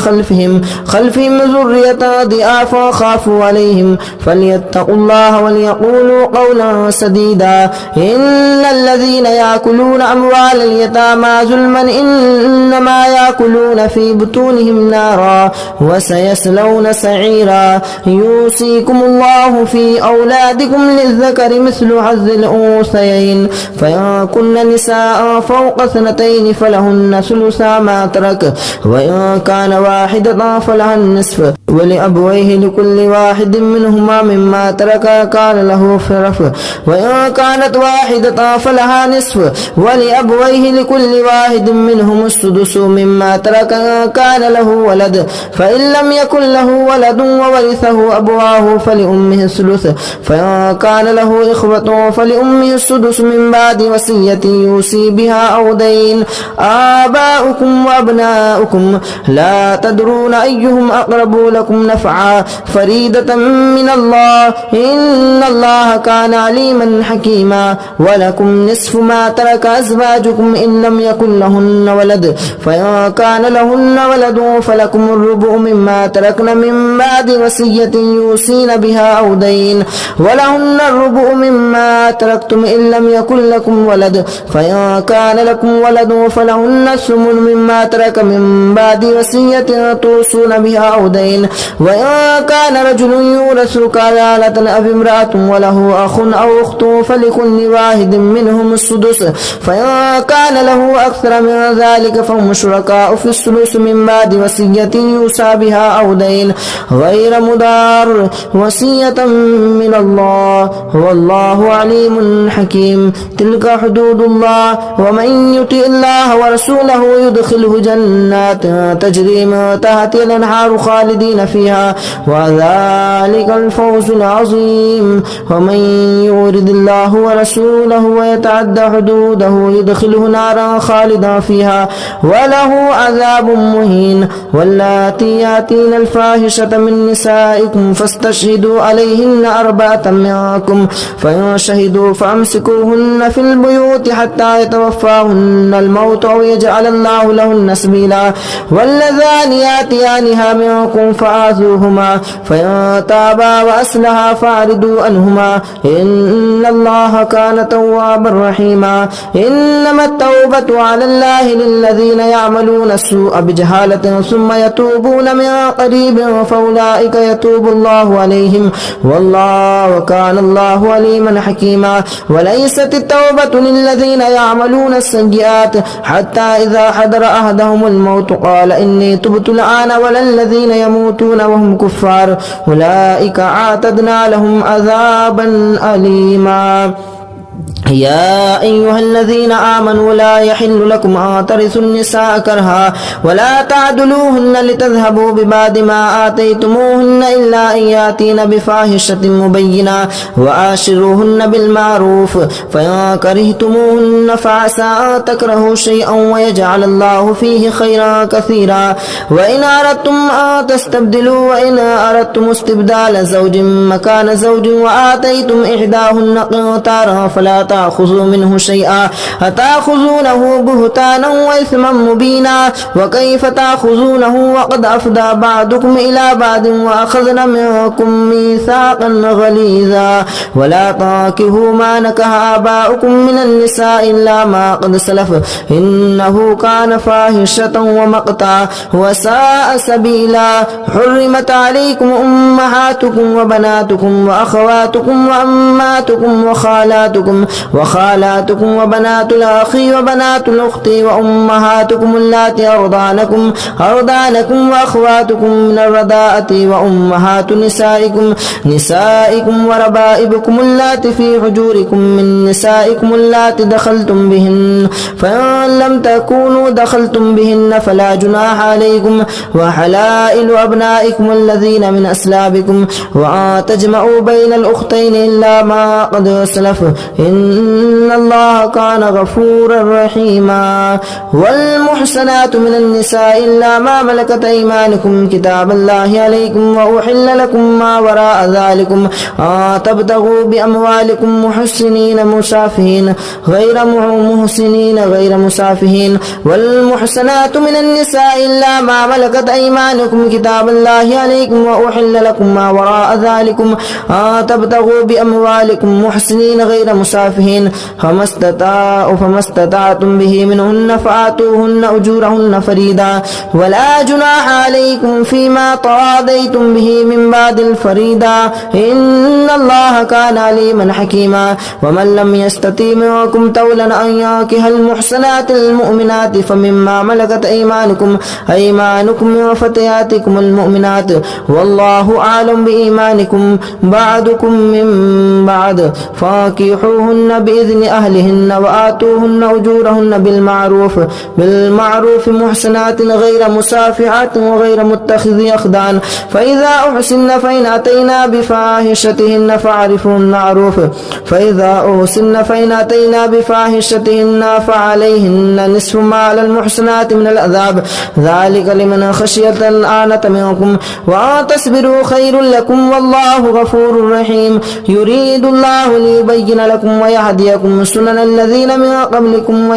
خلفهم ذرية ضعافا خافوا عليهم فليتقوا الله وليقولوا قولا سديدا إن الذين يأكلون أموال اليتامى ظلما إنما يأكلون في بطونهم نارا وسيصلون سعيرا يوصيكم الله في أولادكم للذكر مثل حظ الأنثيين فإن كن نساء فوق 2 فلهن ثلثا ما ترك وإن كان واحدة فلها النصف ولأبويه لكل واحد منهما مما ترك كان له فرف وإن كانت واحدة فلها نصف ولأبويه لكل واحد منهم السدس مما ترك كان له ولد فإن لم يكن له ولد وورثه أبواه فلأمه الثلث فإن كان له إخوة فلأمه السدس من بعد وصية يوصي بها أو دين آباؤكم وأبناؤكم لا تدرون أيهم أقرب لكم نفعا فريدة من الله إن الله كان عليما حكيما ولكم نصف ما ترك أزواجكم إن لم يكن لهن ولد فإن كان لهن ولد فلكم الربع مما تركن من بعد وصية يوصين بها أو دين ولهن ولهن الربع مما تركتم إن لم يكن لكم ولد فإن كان لكم ولد فلهن الثمن مما ترك من بعد وصية توصون بها أو دين وإن كان رجل يورث كلالة أو امرأة وله أخ أو أخت فلكل واحد منهم السدس فإن كان له أكثر من ذلك فهم شركاء في الثلث من بعد وصية يوصى بها أو دين غير مضار وصية من الله والله عليم حكيم تلك حدود الله ومن يطع الله ورسوله يدخله جنات تجري من تحتها الأنهار خالدين فيها وذلك الفوز العظيم ومن يرد الله ورسوله ويتعدى حدوده يدخله نارا خالدا فيها وله عذاب مهين واللاتي ياتين الفاحشة من نسائكم فاستشهدوا عليهن 4 منكم فإن شهدوا فأمسكوهن في البيوت حتى يتوفاهن الموت أو يجعل الله لهن سبيلا واللذان ياتيانها منكم فآذوهما فإن تابا وأصلحا فأعرضوا عنهما إن الله كان توابا رحيما إنما التوبة على الله للذين يعملون السوء بجهالة ثم يتوبون من قريب فأولئك يتوب الله عليهم والله كان الله عليما حكيما وليست التوبة للذين يعملون السيئات حتى إذا حضر أحدهم الموت قال إني تبت الآن ولا الذين يموتون وهم كفار أولئك أعتدنا لهم عذابا أليما يا أيها الذين آمنوا لا يحل لكم أن ترثوا النساء كرها ولا تعدلوهن لتذهبوا ببعض ما آتيتموهن إلا أن يأتين بفاحشة مبينة وآشروهن بالمعروف فإن كرهتموهن فعسى أن تكرهوا شيئا ويجعل الله فيه خيرا كثيرا وإن أردتم أن تستبدلوا وإن أردتم استبدال زوج مكان زوج وآتيتم إحداهن قنطارا فلا تأخذوا منه شيئا أتأخذونه بهتانا وإثما مبينا وكيف تأخذونه وقد أفضى بعضكم إلى بعض وأخذنا منكم ميثاقا غليظا ولا تنكحوا ما نكح آباؤكم من النساء إلا ما قد سلف إنه كان فاحشة ومقتا وساء سبيلا حرمت عليكم أمهاتكم وبناتكم وأخواتكم وأماتكم وخالاتكم وبنات الأخ وبنات الأخت وأمهاتكم اللاتي أرضعنكم وأخواتكم من الرضاعة وأمهات نسائكم وربائبكم اللاتي في حجوركم من نسائكم اللاتي دخلتم بهن فإن لم تكونوا دخلتم بهن فلا جناح عليكم وحلائل أبنائكم الذين من أسلابكم وأن تجمعوا بين الأختين إلا ما قد سلف إن الله كان غفورا رحيما والمحسنات من النساء إلا ما ملكت أيمانكم كتاب الله عليكم وأحل لكم ما وراء ذلكم تبتغوا بأموالكم محسنين غير مسافهين والمحسنات من النساء إلا ما ملكت أيمانكم كتاب الله عليكم وأحل لكم ما وراء ذلكم تبتغوا بأموالكم محسنين غير مسافهين فما استطعتم به منهن فآتوهن أجورهن فريدا ولا جناح عليكم فيما تراضيتم به من بعد الفريدا إن الله كان عليما حكيما ومن لم يستطع منكم طولا أن ينكح المحسنات المؤمنات فمما ملكت أيمانكم من فتياتكم المؤمنات والله أعلم بإيمانكم بعضكم من بعض فانكحوهن بإذن أهلهن وآتوهن أجورهن بالمعروف محسنات غير مسافحات وغير متخذي أخدان فإذا أحسن فإن أتينا بفاحشتهن فعليهن نصف ما على المحسنات من العذاب ذلك لمن خشي الآنة منكم وأن تصبروا خير لكم والله غفور رحيم يريد الله ليبين لكم ويهديكم سنن الذين من قبلكم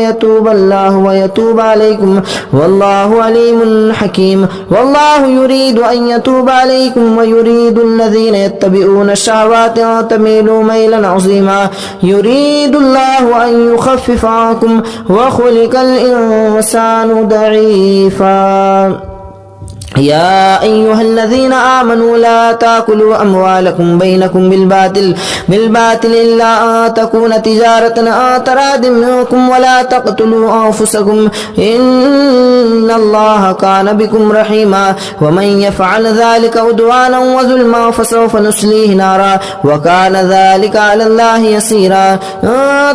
ويتوب عليكم والله عليم حكيم والله يريد أن يتوب عليكم ويريد الذين يتبعون الشهوات أن تميلوا ميلا عظيما يريد الله أن يخفف عنكم وخلق الإنسان ضعيفا يا أيها الذين آمنوا لا تأكلوا أموالكم بينكم بالباطل إلا أن تكون تجارة أن تراض منكم ولا تقتلوا أنفسكم إن الله كان بكم رحيما ومن يفعل ذلك عدوانا وظلما فسوف نصليه نارا وكان ذلك على الله يسيرا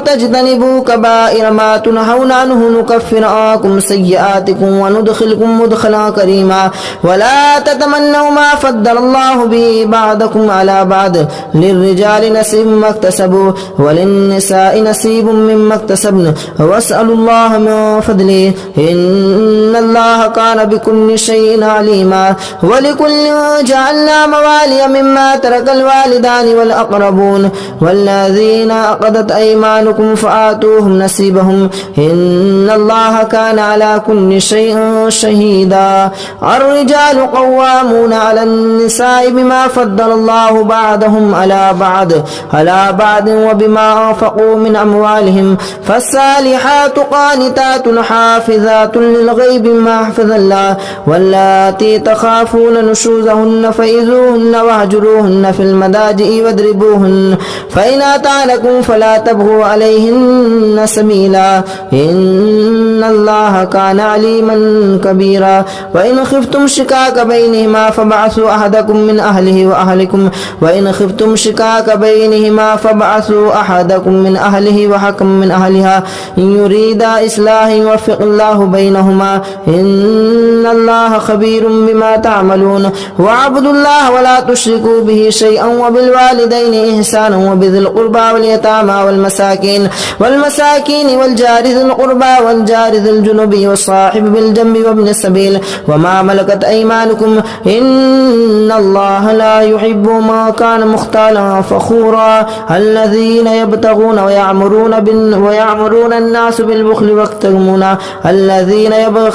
تجتنبوا كبائر ما تنهون عنه نكفر عنكم سيئاتكم وندخلكم مدخلا كريما ولا تتمنوا ما فضل الله به بعضكم على بعض للرجال نصيب مما اكتسبوا وللنساء نصيب مما اكتسبن واسألوا الله من فضله إن الله كان بكل شيء عليما ولكل جعلنا موالي مما ترك الوالدان والأقربون والذين عقدت أيمانكم فآتوهم نصيبهم إن الله كان على كل شيء شهيدا الرجال قوامون على النساء بما فضل الله بعضهم على بعض وبما أنفقوا من أموالهم فالصالحات قانتات حافظات للغيب ما حفظ الله واللاتي تخافون نشوزهن فإذوهن واهجروهن في المضاجع واضربوهن فإن أطعنكم فلا تبغوا عليهن سبيلا إن الله كان عليما كبيرا وإن خفتم شقاق بينهما فبعثوا أحدكم من أهله وحكم من أهلها إن يريدا إصلاحا يوفق الله بينهما إن الله خبير بما تعملون واعبدوا الله ولا تشركوا به شيئا وبالوالدين إحسانا وبذي القربى واليتامى والمساكين والجار ذي القربى والجار ذي الجنب والصاحب بالجنب وابن السبيل وما ملكت أيمانكم إن الله لا يحب ما كان مختالا فخورا الذين يبتغون ويعمرون الناس بالبخل ويكتمون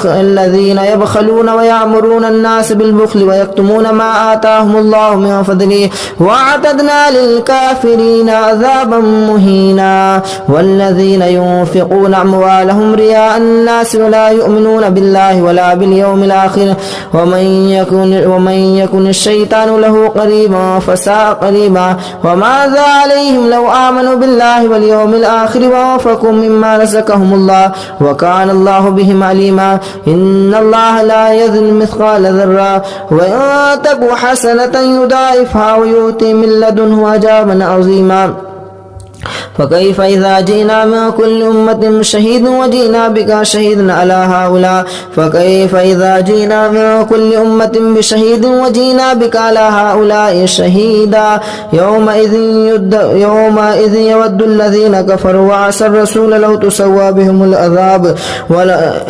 الذين يبخلون ويعمرون الناس بالبخل ويكتمون ما آتاهم الله من فضله وأعتدنا للكافرين عذابا مهينا والذين ينفقون أموالهم رياء الناس ولا يؤمنون بالله ولا باليوم الآخر ومن يكن الشيطان له قريبا فساء قريبا وماذا عليهم لو آمنوا بالله واليوم الآخر وأنفقوا مما رزقهم الله وكان الله بهم عليما إن الله لا يظلم مثقال ذرة وإن تك حسنة يضاعفها ويؤتي من لدنه أجرا عظيما فكيف إذا جئنا من كل أمة شهيد وجئنا بك شهيدا على هؤلاء فكيف إذا جئنا من كل أمة بشهيد وجئنا بك على هؤلاء شهيدا يومئذ يود الذين كفروا وعصوا الرسول لو تسوى بهم العذاب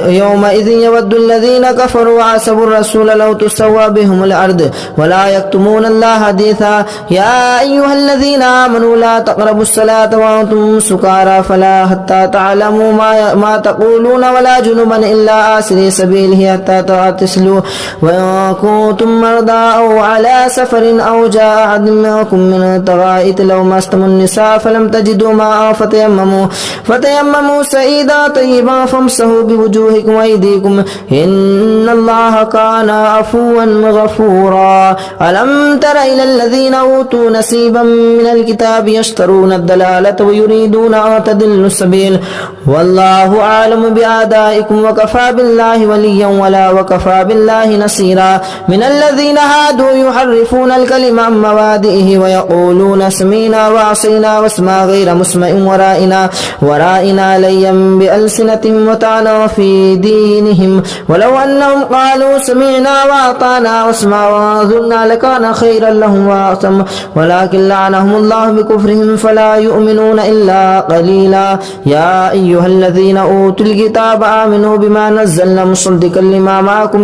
يومئذ يود الذين كفروا وعصوا الرسول لو تسوى بهم الأرض ولا يكتمون الله حديثا يا أيها الذين آمنوا لا تقربوا الصلاة وأنتم سكارى فلا حتى تعلموا ما تقولون ولا جنبا إلا آسري سبيله حتى تغتسلوا وإن كنتم مرضى أو على سفر أو جاء أحد منكم من الغائط لو مستم النساء فلم تجدوا ماء فتيمموا سعيدا طيبا فامسحوا بوجوهكم وأيديكم إن الله كان عفوا غفورا ألم تر إلى الذين أوتوا نصيبا من الكتاب يشترون الضلالة ويريدون أن تضلوا السبيل والله أعلم بأعدائكم وكفى بالله وليا وكفى بالله نصيرا من الذين هادوا يحرفون الكلم عن مواضعه ويقولون سمعنا وعصينا واسمع غير مسمع ورائنا ليا بألسنتهم وطعنا في دينهم ولو أنهم قالوا سمعنا وأطعنا واسمع وانظرنا لكان خيرا لهم وأعظم ولكن لعنهم الله بكفرهم فلا يؤمنون يؤمنون إلا قليلا يا أيها الذين أوتوا الكتاب آمنوا بما نزلنا مصدقا لما معكم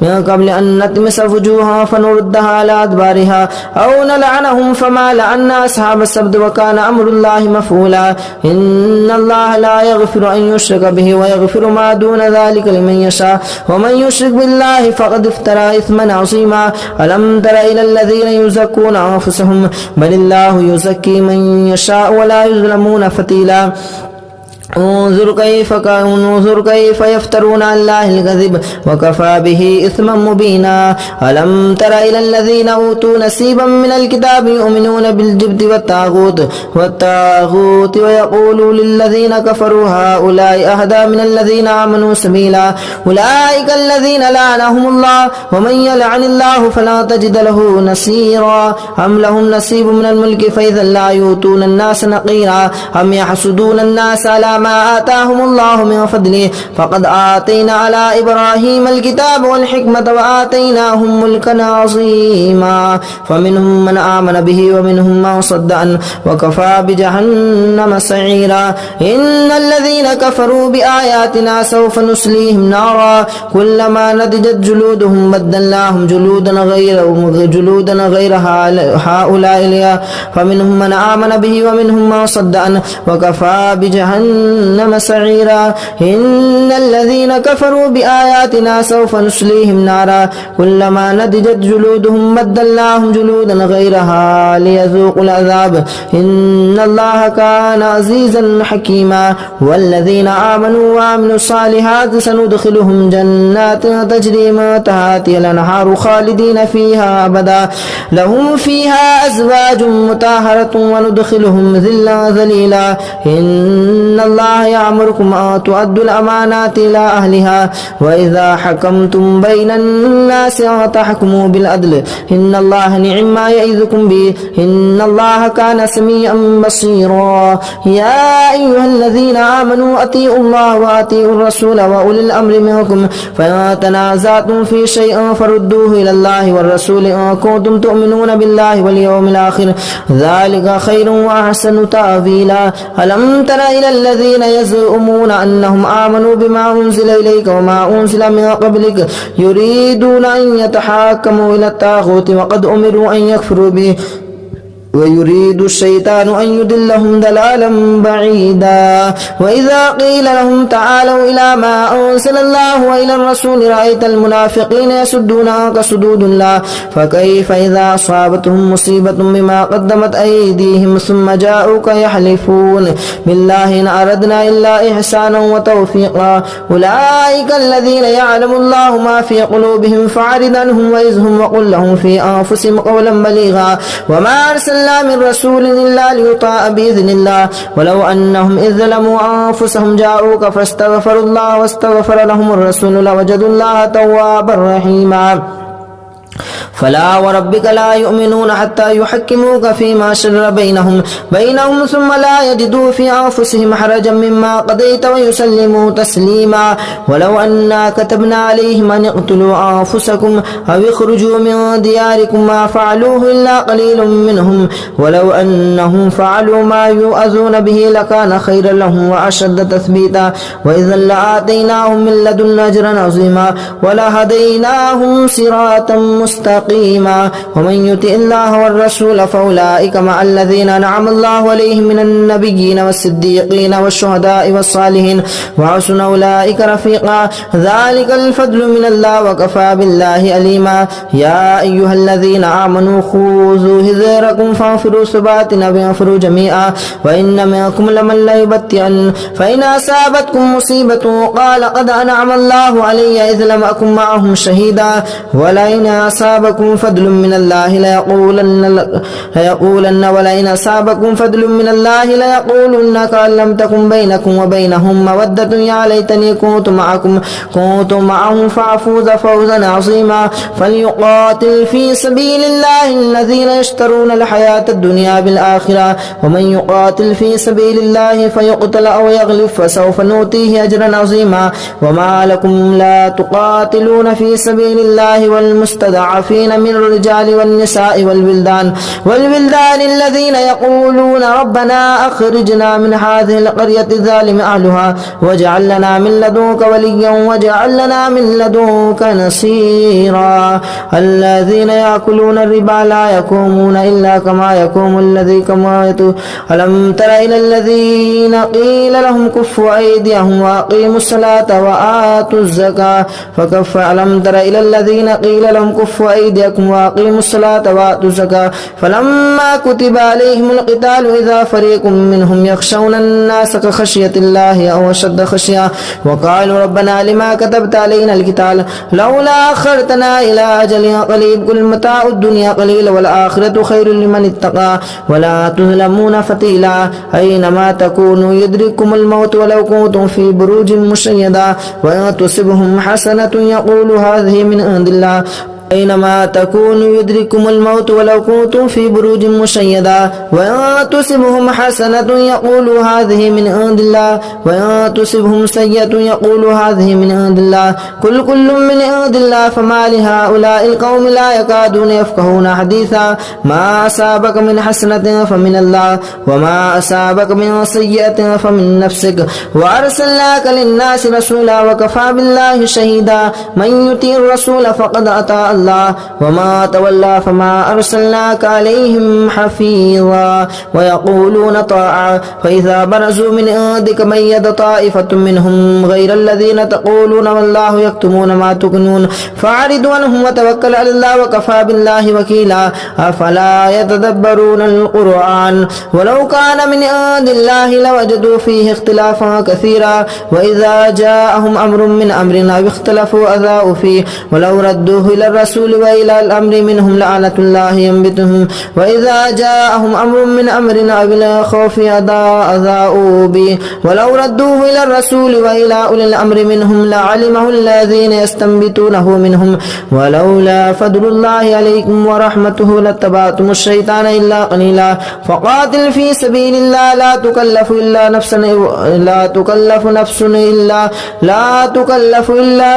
من قبل أن نطمس وجوها فنردها على أدبارها أو نلعنهم فما لعنا أصحاب السبت وكان أمر الله مفعولا إن الله لا يغفر أن يشرك به ويغفر ما دون ذلك لمن يشاء ومن يشرك بالله فقد افترى إثما عظيما ألم تر إلى الذين يزكون أنفسهم بل الله يزكي من يشاء ولا يظلمون فتيلا انظر كيف يفترون على الله الكذب وكفى به إثما مبينا ألم تر إلى الذين أوتوا نصيبا من الكتاب يؤمنون بالجبت والطاغوت ويقولوا للذين كفروا هؤلاء أهدى من الذين آمنوا سبيلا أولئك الذين لعنهم الله ومن يلعن الله فلا تجد له نصيرا أم لهم نصيب من الملك فإذا لا يؤتون الناس نقيرا أم يحسدون الناس على ما آتاهم الله من فضله فقد آتينا على إبراهيم الكتاب والحكمة وآتيناهم ملكا عظيما فمنهم من آمن به ومنهم من صد عنه وكفى بجهنم سعيرا إن الذين كفروا بآياتنا سوف نسليهم نارا كلما نضجت جلودهم بدلناهم جلودا غيرها هؤلاء فمنهم من آمن به ومنهم من صد عنه وكفى بجهنم سعيرا إن الذين كفروا بآياتنا سوف نسليهم نارا كلما نضجت جلودهم بدلناهم جلودا غيرها ليذوقوا العذاب إن الله كان عزيزا حكيما والذين آمنوا وعملوا الصالحات سندخلهم جنات تجري من تحتها الأنهار خالدين فيها أبدا لهم فيها أزواج مطهرة وندخلهم ذلا ذليلا إن الله يأمركم أن تؤدوا الأمانات إلى أهلها وإذا حكمتم بين الناس أن تحكموا بالعدل إن الله نعم ما يعظكم به إن الله كان سميعا بصيرا يا أيها الذين آمنوا أطيعوا الله وأطيعوا الرسول وأولي الأمر منكم فإن تنازعتم في شيء فردوه إلى الله والرسول إن كنتم تؤمنون بالله واليوم الآخر ذلك خير وأحسن تأويلا ألم تر إلى الذين يزعمون أنهم آمنوا بما أنزل إليك وما أنزل من قبلك يريدون أن يتحاكموا إلى الطاغوت وقد أمروا أن يكفروا به ويريد الشيطان أن يضلهم ضلالا بعيدا وإذا قيل لهم تعالوا إلى ما أنزل الله وإلى الرسول رأيت المنافقين يصدون عنك صدود الله فكيف إذا أصابتهم مصيبة بما قدمت أيديهم ثم جاءوك يحلفون بالله إن أردنا إلا إحسانا وتوفيقا أولئك الذين يعلم الله ما في قلوبهم فاعرض عنهم وإذهم وقل لهم في أنفسهم قولا بليغا وما أرسلنا من رسول إلا ليطاع بإذن الله ولو أنهم إذ ظلموا أنفسهم جاءوك فاستغفروا الله واستغفر لهم الرسول لوجدوا الله توابا رحيما فلا وربك لا يؤمنون حتى يحكموك فيما شجر بينهم ثم لا يجدوا في أنفسهم حرجا مما قضيت ويسلموا تسليما ولو أنا كتبنا عليهم أن اقتلوا أنفسكم أو اخرجوا من دياركم ما فعلوه إلا قليل منهم ولو أنهم فعلوا ما يؤذون به لكان خيرا لهم وأشد تثبيتا وإذا لآتيناهم من لدنا أجرا عظيما ولهديناهم صراطا مستقيما ومن يطع الله والرسول فأولئك مع الذين أنعم الله عليهم من النبيين والصديقين والشهداء والصالحين وحسن أولئك رفيقا ذلك الفضل من الله وكفى بالله عليما يا أيها الذين آمنوا خذوا حذركم فانفروا ثبات أو انفروا جميعا وإن منكم لمن ليبطئن فإن أصابتكم مصيبة قال قد أنعم الله علي إذ لم أكن معهم شهيدا ولئن أصابكم فضل من الله ليقولن ولئن أصابكم فضل من الله ليقولن كأن لم تكن بينكم وبينهم مودة يا ليتني كنت معهم فأفوز فوزا عظيما فليقاتل في سبيل الله الذين يشترون الحياة الدنيا بالآخرة ومن يقاتل في سبيل الله فيقتل أو يغلب فسوف نؤتيه أجرا عظيما وما لكم لا تقاتلون في سبيل الله والمستضعفين المستضعفين من الرجال والنساء والولدان الذين يقولون ربنا أخرجنا من هذه القرية الظالم أهلها واجعل لنا من لدنك وليا واجعل لنا من لدنك نصيرا. الذين يأكلون الربا لا يقومون إلا كما يقوم الذي ألم تر إلى الذين قيل لهم كفوا أيديهم وأقيموا الصلاة وآتوا الزكاة ألم تر إلى الذين قيل لهم كفوا أيديكم وأقيموا الصلاة وآتوا الزكاة فلما كتب عليهم القتال إذا فريق منهم يخشون الناس كخشية الله أو أشد خشية وقالوا ربنا لما كتبت علينا القتال لولا أخرتنا إلى أجل قريب قل متاع الدنيا قليل والآخرة خير لمن اتقى ولا تظلمون فتيلا. أينما تكونوا يدرككم الموت ولو كنتم في بروج مشيدة وإن تصبهم حسنة يقول هذه من عند الله أينما تكونوا يدرككم الموت ولو كنتم في بروج مشيدة وإن تصبهم حسنة يقولوا هذه من عند الله وإن تصبهم سيئة يقولوا هذه من عند الله كل من عند الله فما لهؤلاء القوم لا يكادون يفقهون حديثا ما أصابك من حسنة فمن الله وما أصابك من سيئة فمن نفسك وأرسلناك للناس رسولا وكفى بالله شهيدا. من يطيع الرسول فقد أطاع الله وما تولى فما أرسلناك عليهم حفيظا. ويقولون طاعة فإذا برزوا من عندك ميت طائفة منهم غير الذين تقولون والله يكتمون ما تكنون فأعرض عنهم وتوكل على الله وكفى بالله وكيلا. أفلا يتدبرون القرآن ولو كان من عند الله لوجدوا فيه اختلافا كثيرا وإذا جاءهم أمر من أمرنا اختلفوا أذاؤوا فيه ولو ردوه إلى الرسول وإلى الأمر منهم لعنة الله ينبتهم وإذا جاءهم أمر من أمرنا بلا خوف أذاؤوا به ولو ردوه إلى الرسول وإلى أولي الأمر منهم لعلمه الذين يستنبتونه منهم ذلولا فضل الله عليكم ورحمته لاتبعتم الشيطان إلا قليلا فقاتل في سبيل الله لا تكلف نفسا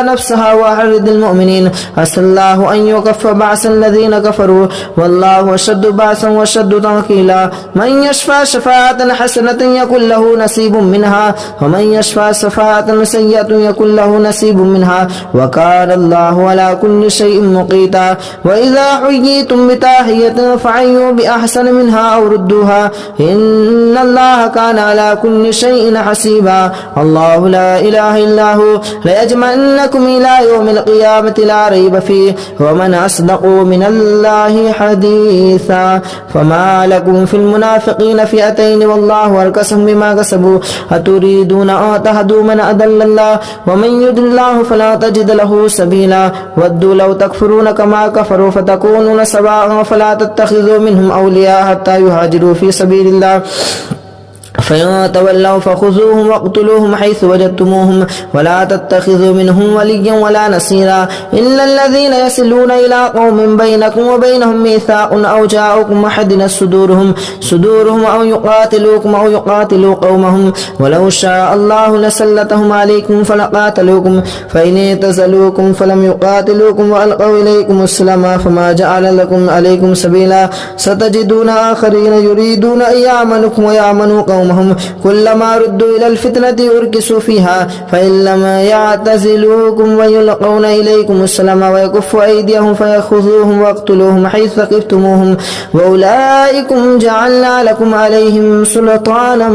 نفسها وحرد المؤمنين عسى الله أن يكف بعث الذين كفروا والله أشد بعثا وأشد تنكيلا. من يشفع شفاعة حسنة يكن له نصيب منها ومن يشفع شفاعة سيئة يكن له نصيب منها وكان الله على كل شيء مقيتا. وإذا حييتم بتحية فحيوا بأحسن منها أو ردوها إن الله كان على كل شيء حسيبا. الله لا إله إلا هو ليجمعنكم إلى يوم القيامة لا ريب فيه ومن أصدق من الله حديثا. فما لكم في المنافقين فئتين والله أركسهم بما كسبوا أتريدون أن تهدوا من أضل الله ومن يضلل الله فلا تجد له سبيلا. ودوا لو تكفرون كما كفروا فتكونون سواء فلا تتخذوا منهم أولياء حتى يهاجروا في سبيل الله فإن تولوا فخذوهم واقتلوهم حيث وجدتموهم ولا تتخذوا منهم وليا ولا نصيرا إلا الذين يصلون إلى قوم بينكم وبينهم ميثاق أو جاءوكم وحدثت صدورهم أو يقاتلوكم أو يقاتلوا قومهم ولو شاء الله لسلطهم عليكم فلقاتلوكم فإن اعتزلوكم فلم يقاتلوكم وألقوا إليكم السلام فما جعل لكم عليكم سبيلا. ستجدون آخرين يريدون أن يأمنكم ويأمنوا قومهم كلما ردوا إلى الفتنة أركسوا فيها فإن لم يعتزلوكم ويلقون إليكم السلام ويكفوا أيديهم فيأخذوهم واقتلوهم حيث ثقفتموهم وأولئكم جعلنا لكم عليهم سلطانا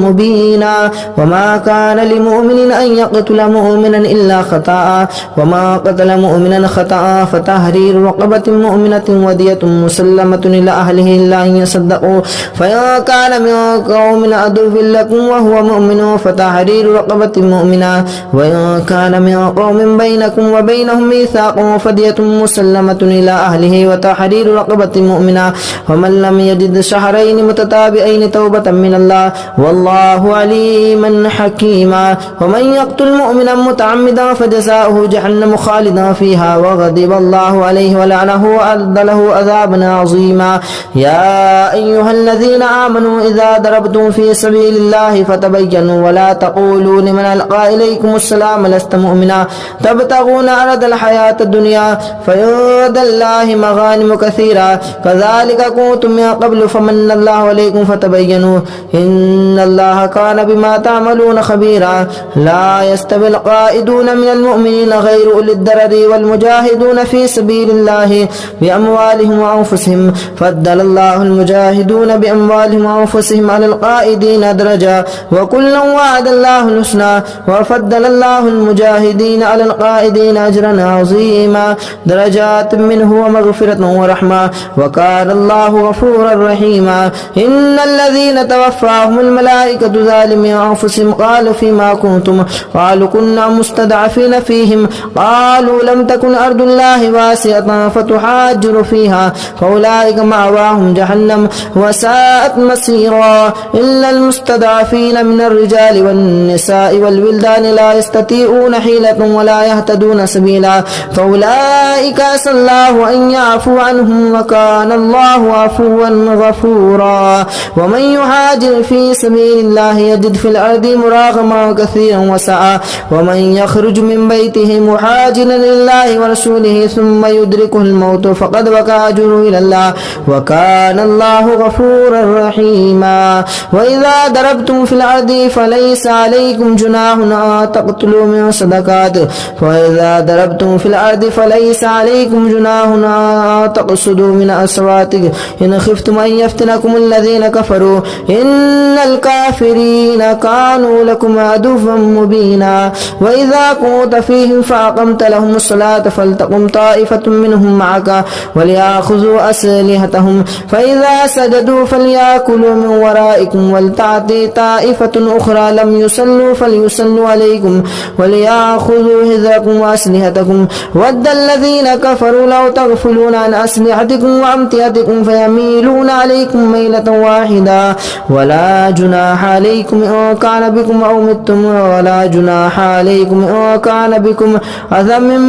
مبينا. وما كان لمؤمن أن يقتل مؤمنا إلا خطأ وما قتل مؤمنا خطأ فتحرير رقبة مؤمنة ودية مسلمة إلى أهله إلا أن يصدقوا فإن كان من قوم عدو لكم وهو مؤمن فتحرير رقبة مؤمنة وإن كان من قوم بينكم وبينهم ميثاق فدية مسلمة إلى أهله وتحرير رقبة مؤمنة ومن لم يجد شهرين متتابعين توبة من الله والله عليم حكيما. ومن يقتل مؤمنا متعمدا فجزاؤه جهنم خالدا فيها وغضب الله عليه ولعنه وأعد له عذابا عظيما. يا أيها الذين آمنوا إذا ضربتم في سبيل الله فتبينوا ولا تقولوا لمن ألقى إليكم السلام لست مؤمنا تبتغون عرض الحياة الدنيا فعند الله مغانم كثيرة كذلك كنتم من قبل فمن الله عليكم فتبينوا إن الله كان بما تعملون خبيرا لا يستوي القائدون من المؤمنين غير أولي الضرر والمجاهدون في سبيل الله بأموالهم وأنفسهم فضل الله المجاهدون بأموالهم وأنفسهم على القائدين درجة وكلا وعد الله الحسنى وفضل الله المجاهدين على القائدين أجرا عظيما درجات منه ومغفرة ورحمة وكان الله غفورا رحيما إن الذين توفاهم الملائكة ظالمي أنفسهم قالوا فيما كنتم قالوا كنا مستضعفين فيهم قالوا لم تكن أرض الله واسعة فتحاجر فيها فأولئك مأواهم جهنم وساءت مصيرا إلا المستضعفين من الرجال والنساء والولدان لا يستطيعون حيلة ولا يهتدون سبيلا فأولئك عسى الله أن يعفو عنهم وكان الله عفوا غفورا ومن يهاجر في سبيل الله يجد في الأرض مراغما كثيرا وسعا ومن يخرج من بيته مهاجرا لله ورسوله ثم يدركه الموت فقد وقع أجره إلى الله وكان الله غفورا رحيما وإذا ضربتم في الأرض فليس عليكم جناح أن تقتلوا من صدقات وإذا ضربتم في الأرض فليس عليكم جناح أن تقصدوا من أصواتكم إن خفتم أن يفتنكم الذين كفروا إن الكافرين كانوا لكم عدوا مبينا وإذا كنت فيهم فأقمت لهم الصلاة فلتقم طائفة منهم معك وليأخذوا أسلحتهم فإذا سجدوا فليأكلوا من ورائكم ولتأتي طائفة أخرى لم يصلوا فليصلوا عليكم وليأخذوا حذركم وأسلحتكم ود الذين كفروا لو تغفلون عن أسلحتكم وأمتعتكم فيميلون عليكم ميلة واحدة ولا جناح عليكم إن كان بكم أو متم ولا جناح عليكم إن كان بكم أذى من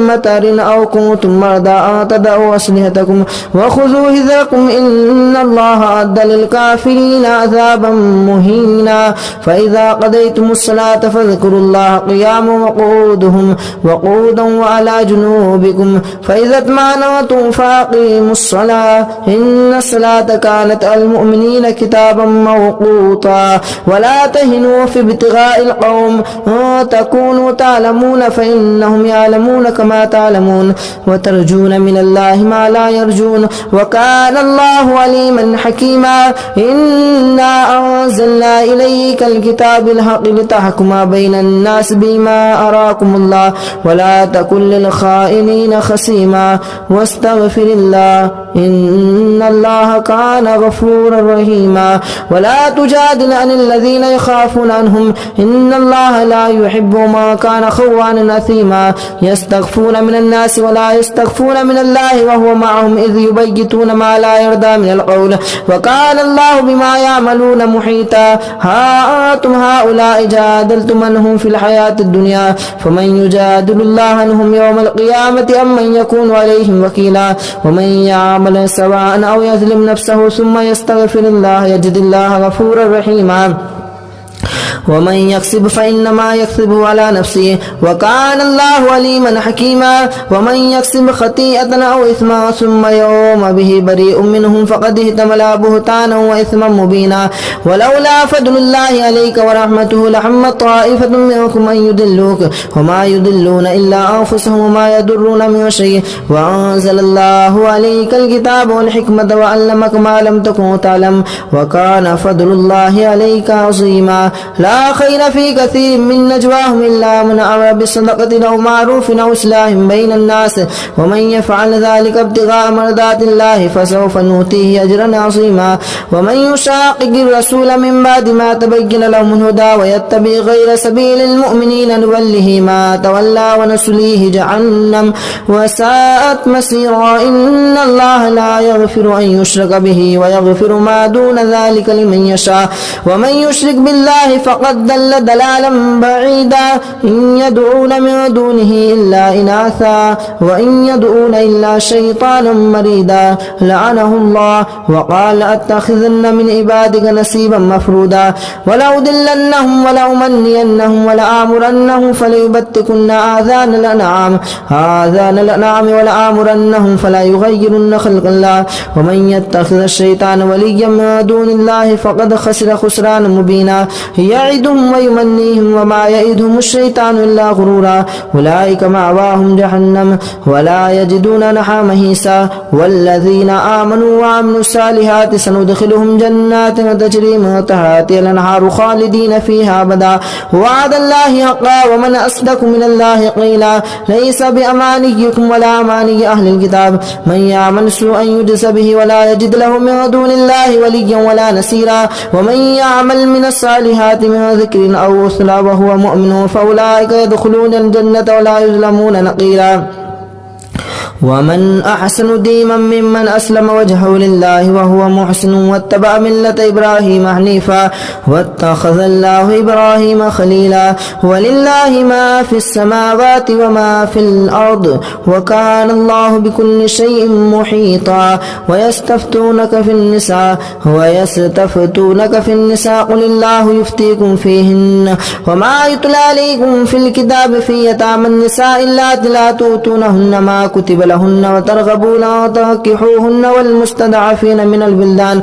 مطر أو كنتم مرضى أن تضعوا أسلحتكم وخذوا حذركم إن الله أعد للكافرين عذابا مهينا فإذا قضيتم الصلاة فاذكروا الله قياما وقعودا وعلى جنوبكم فإذا اطمأننتم فأقيموا الصلاة إن الصلاة كانت على المؤمنين كتابا موقوتا ولا تهنوا في ابتغاء القوم تكونوا تعلمون فإنهم يعلمون كما تعلمون وترجون من الله ما لا يرجون وكان الله عليما حكيما إنا أنزلنا إليك الكتاب الحق لتحكم بين الناس بما أراكم الله ولا تكن للخائنين خصيما واستغفر الله إن الله كان غفورا رحيما ولا تجادل عن الذين يخافون عنهم إن الله لا يحب ما كان خوانا أثيما يستخفون من الناس ولا يستخفون من الله وهو معهم إذ يبيتون ما لا يرضى من القول وكان الله بما يعملون محيطا ها أنتم هؤلاء جادلتم عنهم في الحياة الدنيا فمن يجادل الله عنهم يوم القيامة أم من يكون عليهم وكيلا ومن يعمل سواء أو يظلم نفسه ثم يستغفر الله يجد الله غفورا رحيما ومن يكسب فإنما يكسبه على نفسه وكان الله عليما حكيما ومن يكسب خطيئة أو إثما ثم يوم به بريء منهم فقد احتمل بهتانا وإثما مبينا ولولا فضل الله عليك ورحمته لحمت طائفة منكم أن يضلوك وما يضلون إلا أنفسهم وما يضرون من شيء وأنزل الله عليك الكتاب والحكمة وعلمك ما لم تكن تعلم وكان فضل الله عليك عظيما لا خير في كثير من نجواهم إلا من أمر بالصدقة أو معروف أو إصلاح بين الناس ومن يفعل ذلك ابتغاء مرضات الله فسوف نؤتيه أجرا عظيما ومن يشاقق الرسول من بعد ما تبين له الهدى ويتبع غير سبيل المؤمنين نوله ما تولى ونصليه جهنم وساءت مصيرا إن الله لا يغفر أن يشرك به ويغفر ما دون ذلك لمن يشاء ومن يشرك بالله فقد فقد ضل ضلالا بعيدا إن يدعون من دونه إلا إناثا وإن يدعون إلا شيطانا مريدا لعنه الله وقال لأتخذن من عبادك نصيبا مفرودا ولأضلنهم ولأمنينهم ولآمرنهم فليبتكن آذان الأنعام ولآمرنهم فلا يغيرن خلق الله ومن يتخذ الشيطان وليا من دون الله فقد خسر خسرانا مبينا يعدهم ويمنيهم وما يعدهم الشيطان إلا غرورا أولئك مأواهم جهنم ولا يجدون عنها محيصا والذين آمنوا وعملوا الصالحات سندخلهم جنات تجري من تحتها الأنهار خالدين فيها أبدا وعد الله حقا ومن أصدق من الله قيلا ليس بأمانيكم ولا أماني أهل الكتاب من يعمل سوءا يجز به ولا يجد له من دون الله وليا ولا نصيرا ومن يعمل من الصالحات من ذكر أو أنثى وهو مؤمن فأولئك يدخلون الجنة ولا يظلمون نقيرا ومن أحسن دينا ممن أسلم وجهه لله وهو محسن واتبع ملة إبراهيم حنيفا واتخذ الله إبراهيم خليلا ولله ما في السماوات وما في الأرض وكان الله بكل شيء محيطا ويستفتونك في النساء قل الله يفتيكم فيهن وما يتلى عليكم في الكتاب في يتامى النساء اللاتي لا تؤتونهن ما كتب لهن وترغبون وتنكحوهن والمستضعفين من الولدان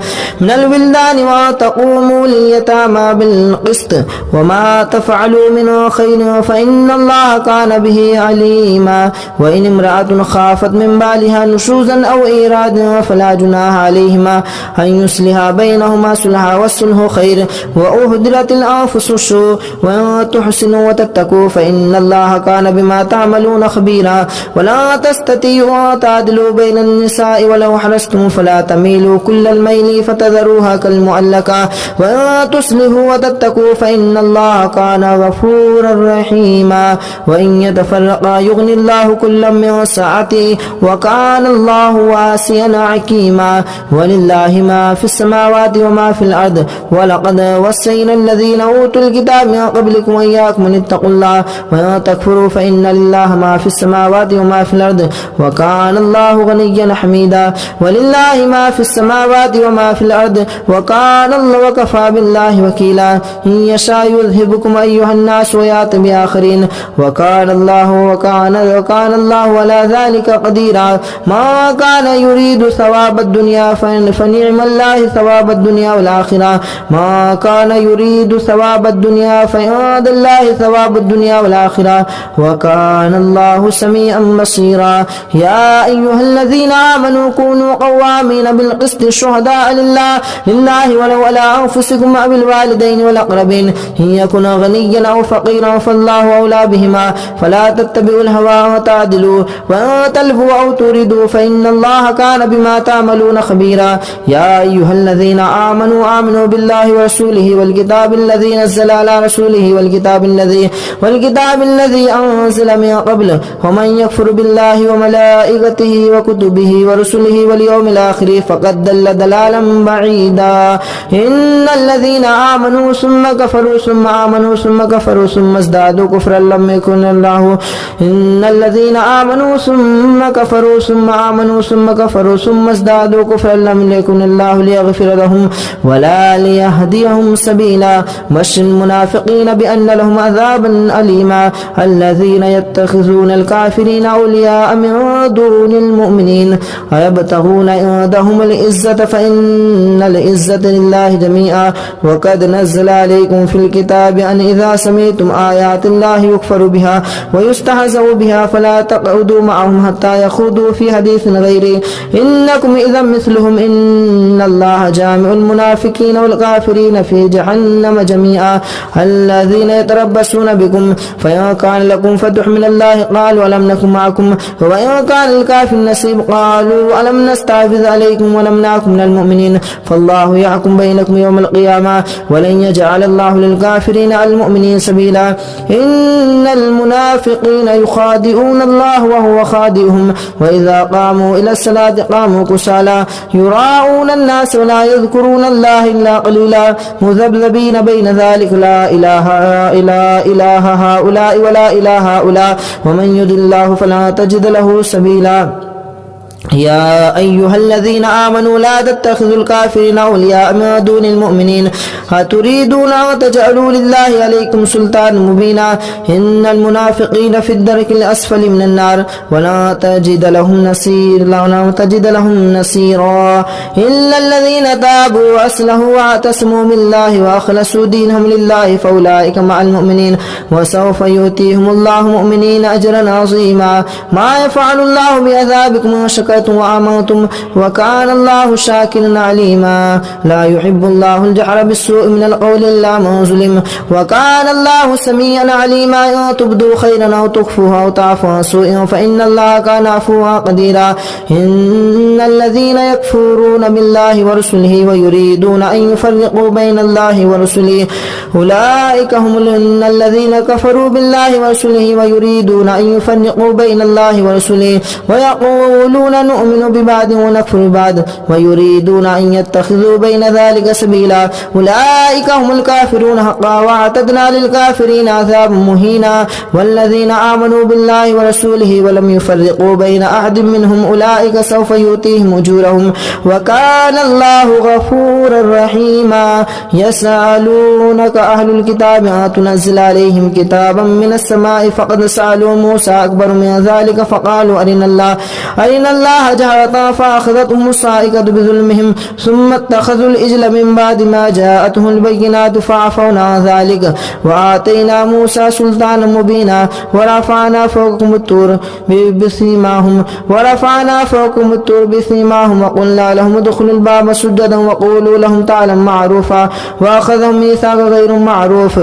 وتقوموا لليتامى بالقسط وما تفعلوا من خير فإن الله كان به عليما وإن امرأة خافت من بالها نشوزا أو إيرادا فلا جناح عليهما أن يصلحا بينهما صلحا والصلح خير وأهدرت الأنفس الشح وأن تحسنوا وتتقوا فإن الله كان بما تعملون خبيرا ولا تستطيعوا تعدلوا بين النساء ولو حرصتم فلا تميلوا كل الميل فتذروها كالمعلقة وأن تصلحوا وتتقوا فإن الله كان غفورا رحيما وإن يتفرقا يغني الله كلا من سعته وكان الله واسعا حكيما ولله ما في السماوات وما في الأرض ولقد وصينا الذين أوتوا الكتاب من قبلكم وإياكم أن اتقوا الله وأن تكفروا فإن لله ما في السماوات وما في الأرض وكان الله غنيا حميدا ولله ما في السماوات وما في الأرض وكان الله وكفى بالله وكيلا إن يشاء يذهبكم أيها الناس ويأتي بآخرين وكان الله على ذلك قديرا ما كان يريد ثواب الدنيا فنعم الله ثواب الدنيا والآخرة ما كان يريد ثواب الدنيا فعند الله ثواب الدنيا والآخرة وكان الله سميعا بصيرا يا أيها الذين آمنوا كونوا قوامين بالقسط شهداء لله ولو على أنفسكم أو الوالدين والأقربين إن يكن غنيا أو فقيرا فالله أولى بهما فلا تتبعوا الهوى وتعدلوا وأن تلفوا أو تردوا فإن الله كان بما تعملون خبيرا يا أيها الذين آمنوا بالله ورسوله والكتاب الذي نزل على رسوله والكتاب الذي أنزل من قبل ومن يكفر بالله وملائكته وكتبه ورسله واليوم الآخر فقد ضل ضلالا بعيدا إن الذين آمنوا ثم كفروا ثم آمنوا ثم كفروا ثم ازدادوا كفرا لم يكن الله إن الذين آمنوا ثم كفروا ثم آمنوا ثم كفروا ثم ازدادوا كفرا لم يكن الله ليغفر لهم ولا ليهديهم سبيلا بشر المنافقين بأن لهم عذابا أليما الذين يتخذون الكافرين أولياء من دون المؤمنين أيبتغون عندهم العزة فإن العزة لله جميعا وقد نزل عليكم في الكتاب أن إذا سمعتم آيات الله يكفر بها ويستهزأ بها فلا تقعدوا معهم حتى يخوضوا في حديث غيره إنكم إذا مثلهم إن الله جامع المنافقين والكافرين في جهنم جميعا الذين يتربصون بكم فإن كان لكم فتح من الله قالوا ولم نكن معكم وإن كان الكافر نصيب قالوا ألم نستحوذ عليكم ونمنعكم من المؤمنين فالله يحكم بينكم يوم القيامة ولن يجعل الله للكافرين على المؤمنين سبيلا إن المنافقين يخادعون الله وهو خادعهم وإذا قاموا إلى الصلاة قاموا كسالى يراءون الناس ولا يذكرون الله إلا قليلا مذبذبين بين ذلك لا إله هؤلاء ولا إله هؤلاء ومن يضل الله فلا تجد له سبيلا يا أيها الذين آمنوا لا تتخذوا الكافرين أولياء من دون المؤمنين أتريدون أن تجعلوا لله عليكم سلطانا مبينا إن المنافقين في الدرك الأسفل من النار ولا تجد لهم نصيرا إلا الذين تابوا وأصلحوا واعتصموا بالله وأخلصوا دينهم لله فأولئك مع المؤمنين وسوف يؤتيهم الله مؤمنين أجرا عظيما ما يفعل الله بعذابكم إن شكرتم وآمنتم وكان الله شاكرا عليما لا يحب الله الجهر بالسوء من القول إلا من ظلم وكان الله سميعا عليما إن تبدوا خيرا أو تخفوها أو تعفوا عن سوء فإن الله كان عفوا قديرا إن الذين يكفرون بالله ورسله ويريدون أن يفرقوا بين الله ورسله أولئك هم الذين كفروا بالله ورسله ويريدون أن يفرقوا بين الله ورسله ويقولون نؤمن ببعض ونكفر ببعض ويريدون أن يتخذوا بين ذلك سبيلا أولئك هم الكافرون حقا واعتدنا للكافرين عذابا مهينا والذين آمنوا بالله ورسوله ولم يفرقوا بين أحد منهم أولئك سوف يؤتيهم أجورهم وكان الله غفورا رحيما يسألونك أهل الكتاب تنزل عليهم كتابا من السماء فقد سألوا موسى أكبر من ذلك فقالوا أرنا الله جهرة فأخذتهم الصاعقة بظلمهم ثم اتخذوا الإجل من بعد ما جاءتهم البينات فعفونا عن ذلك وآتينا موسى سلطانا مبينا ورفعنا فوقكم الطور بسيماهم وقلنا لهم ادخلوا الباب سجدا وقولوا لهم تعالى معروفا وأخذهم ميثاق غير معروف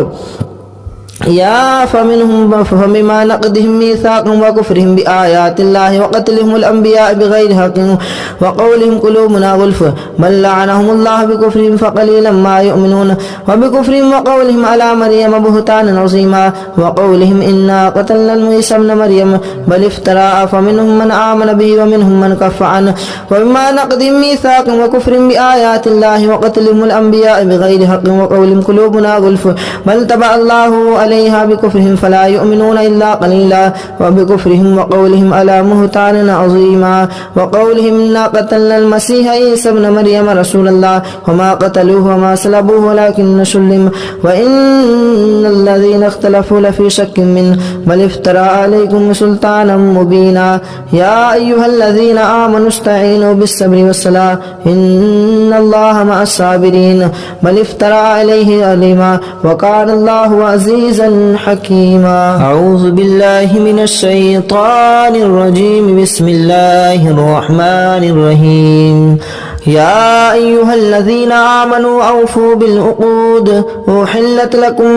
فمما نقضهم ميثاقهم وكفرهم بآيات الله وقتلهم الأنبياء بغير حق وقولهم قلوبنا غلف بل لعنهم الله بكفرهم فقليلا ما يؤمنون وبكفرهم وقولهم على مريم بهتانا عظيما وقولهم إنا قتلنا المسيح ابن مريم بل افترى فمنهم من آمن به ومنهم من كف عنه وبما نقضهم ميثاقهم وكفرهم بآيات الله وقتلهم الأنبياء بغير حق وقولهم قلوبنا غلف بل تبع الله عليها بكفرهم فلا يؤمنون إلا قليلا وبكفرهم وقولهم على مهتان عظيما وقولهم إنا قتلنا المسيح عيسى ابن مريم رسول الله وما قتلوه وما صلبوه ولكن سلم وإن الذين اختلفوا لفي شك منه بل افترى عليكم سلطانا مبينا يا أيها الذين آمنوا استعينوا بالصبر والصلاة إن الله مع الصابرين بل افترى عليه عليما وكان الله عزيزا حكيما أعوذ بالله من الشيطان الرجيم بسم الله الرحمن الرحيم يا أيها الذين آمنوا أوفوا بالعقود أحلت لكم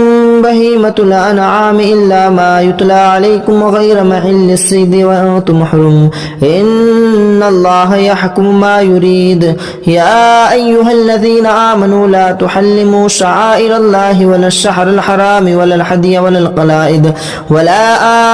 بهيمة الأنعام إلا ما يتلى عليكم غير محل الصيد وأنتم حرم إن الله يحكم ما يريد يا أيها الذين آمنوا لا تحلموا شعائر الله ولا الشهر الحرام ولا الهدي ولا القلائد ولا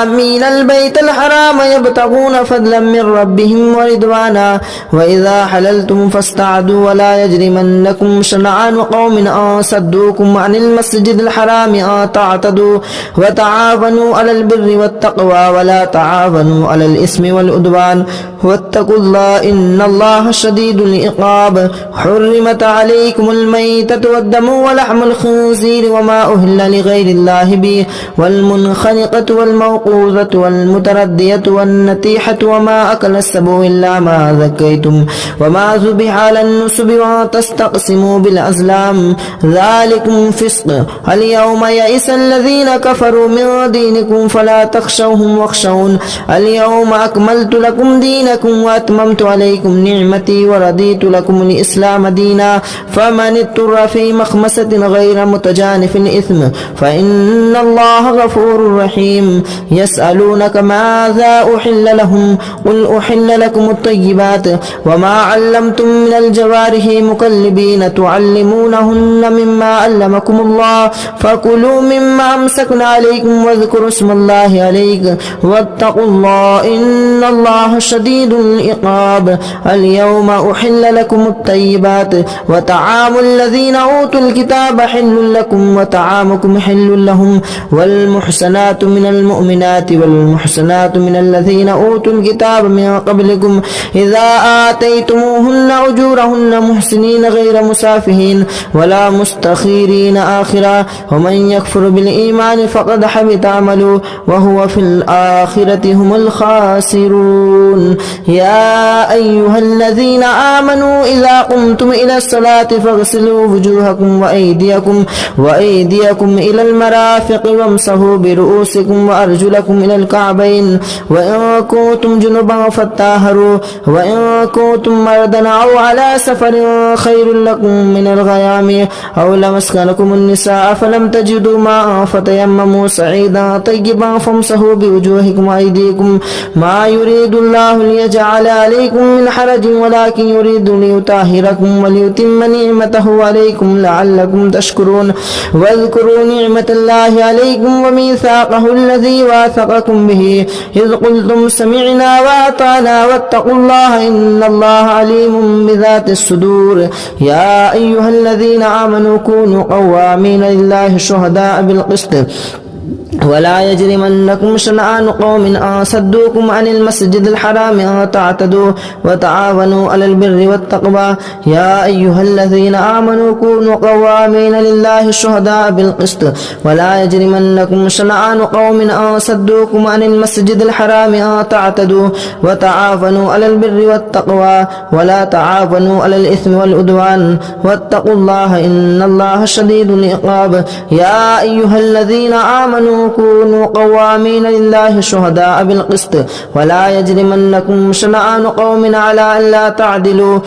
آمين البيت الحرام يبتغون فضلا من ربهم ورضوانا وإذا حللتم فاستعدوا ولا يجرمنكم شنعان قوم أن صدوكم عن المسجد الحرام أن تعتدوا وتعاونوا على البر والتقوى ولا تعاونوا على الإثم والعدوان واتقوا الله إن الله شديد العقاب حرمت عليكم الميتة والدم ولحم الخنزير وما أهل لغير الله به والمنخنقة والموقوذة والمتردية والنتيحة وما أكل السبع إلا ما ذكيتم وما ذبح على النصب وأن تستقسموا بالأزلام ذلكم فسق. اليوم يئس الذين كفروا من دينكم فلا تخشوهم واخشون. اليوم أكملت لكم دينكم وأتممت عليكم نعمتي ورضيت لكم الإسلام دينا. فمن اضطر في مخمسة غير متجانف إثم فإن الله غفور رحيم. يسألونك ماذا أحل لهم قل أحل لكم الطيبات وما علمتم من الجوارح مكلبين تعلمونهن مما علمكم الله فكلوا مما أمسكنا عليكم واذكروا اسم الله عليك واتقوا الله إن الله شديد العقاب. اليوم أحل لكم الطيبات وطعام الذين أوتوا الكتاب حل لكم وطعامكم حل لهم والمحسنات من المؤمنات والمحسنات من الذين أوتوا الكتاب من قبلكم إذا آتيتموهن أجورهن محسنين غير مسافهين ولا مستخيرين آخرا. ومن يكفر بالإيمان فقد حبط عمله وهو في الآخرة هم الخاسرون. يا أيها الذين آمنوا إذا قمتم إلى الصلاة فاغسلوا وجوهكم وأيديكم إلى المرافق وامسحوا برؤوسكم وأرجلكم إلى الكعبين وإن كنتم جنبا فطهروا وإن كنتم مرضى أو على سفر خير لكم من الغيام أو لمسكنكم النساء فلم تجدوا ماء فتيمموا صعيدا طيبا فامسحوا بوجوهكم وأيديكم ما يريد الله ليجعل عليكم من حرج ولكن يريد ليطهركم وليتم نعمته عليكم لعلكم تشكرون. واذكروا نعمة الله عليكم وميثاقه الذي واثقكم به إذ قلتم سمعنا وأطعنا واتقوا الله إن الله عليم بذات الصدور. يا أيها الذين آمنوا كونوا قوامين لله شهداء بالقسط ولا يجرمنكم شنآن قوم أن صدوكم عن المسجد الحرام أن تعتدوا وتعاونوا على البر والتقوى. يا أيها الذين آمنوا كونوا قوامين لله شهداء بالقسط ولا يجرمنكم شنآن قوم أن صدوكم عن المسجد الحرام أن تعتدوا وتعاونوا على البر والتقوى ولا تعاونوا على الإثم والعدوان واتقوا الله إن الله شديد العقاب. يا أيها الذين آمنوا كونوا قوامين لله شهداء بالقسط ولا يجرمنكم شنآن قوم على ألا تعدلوا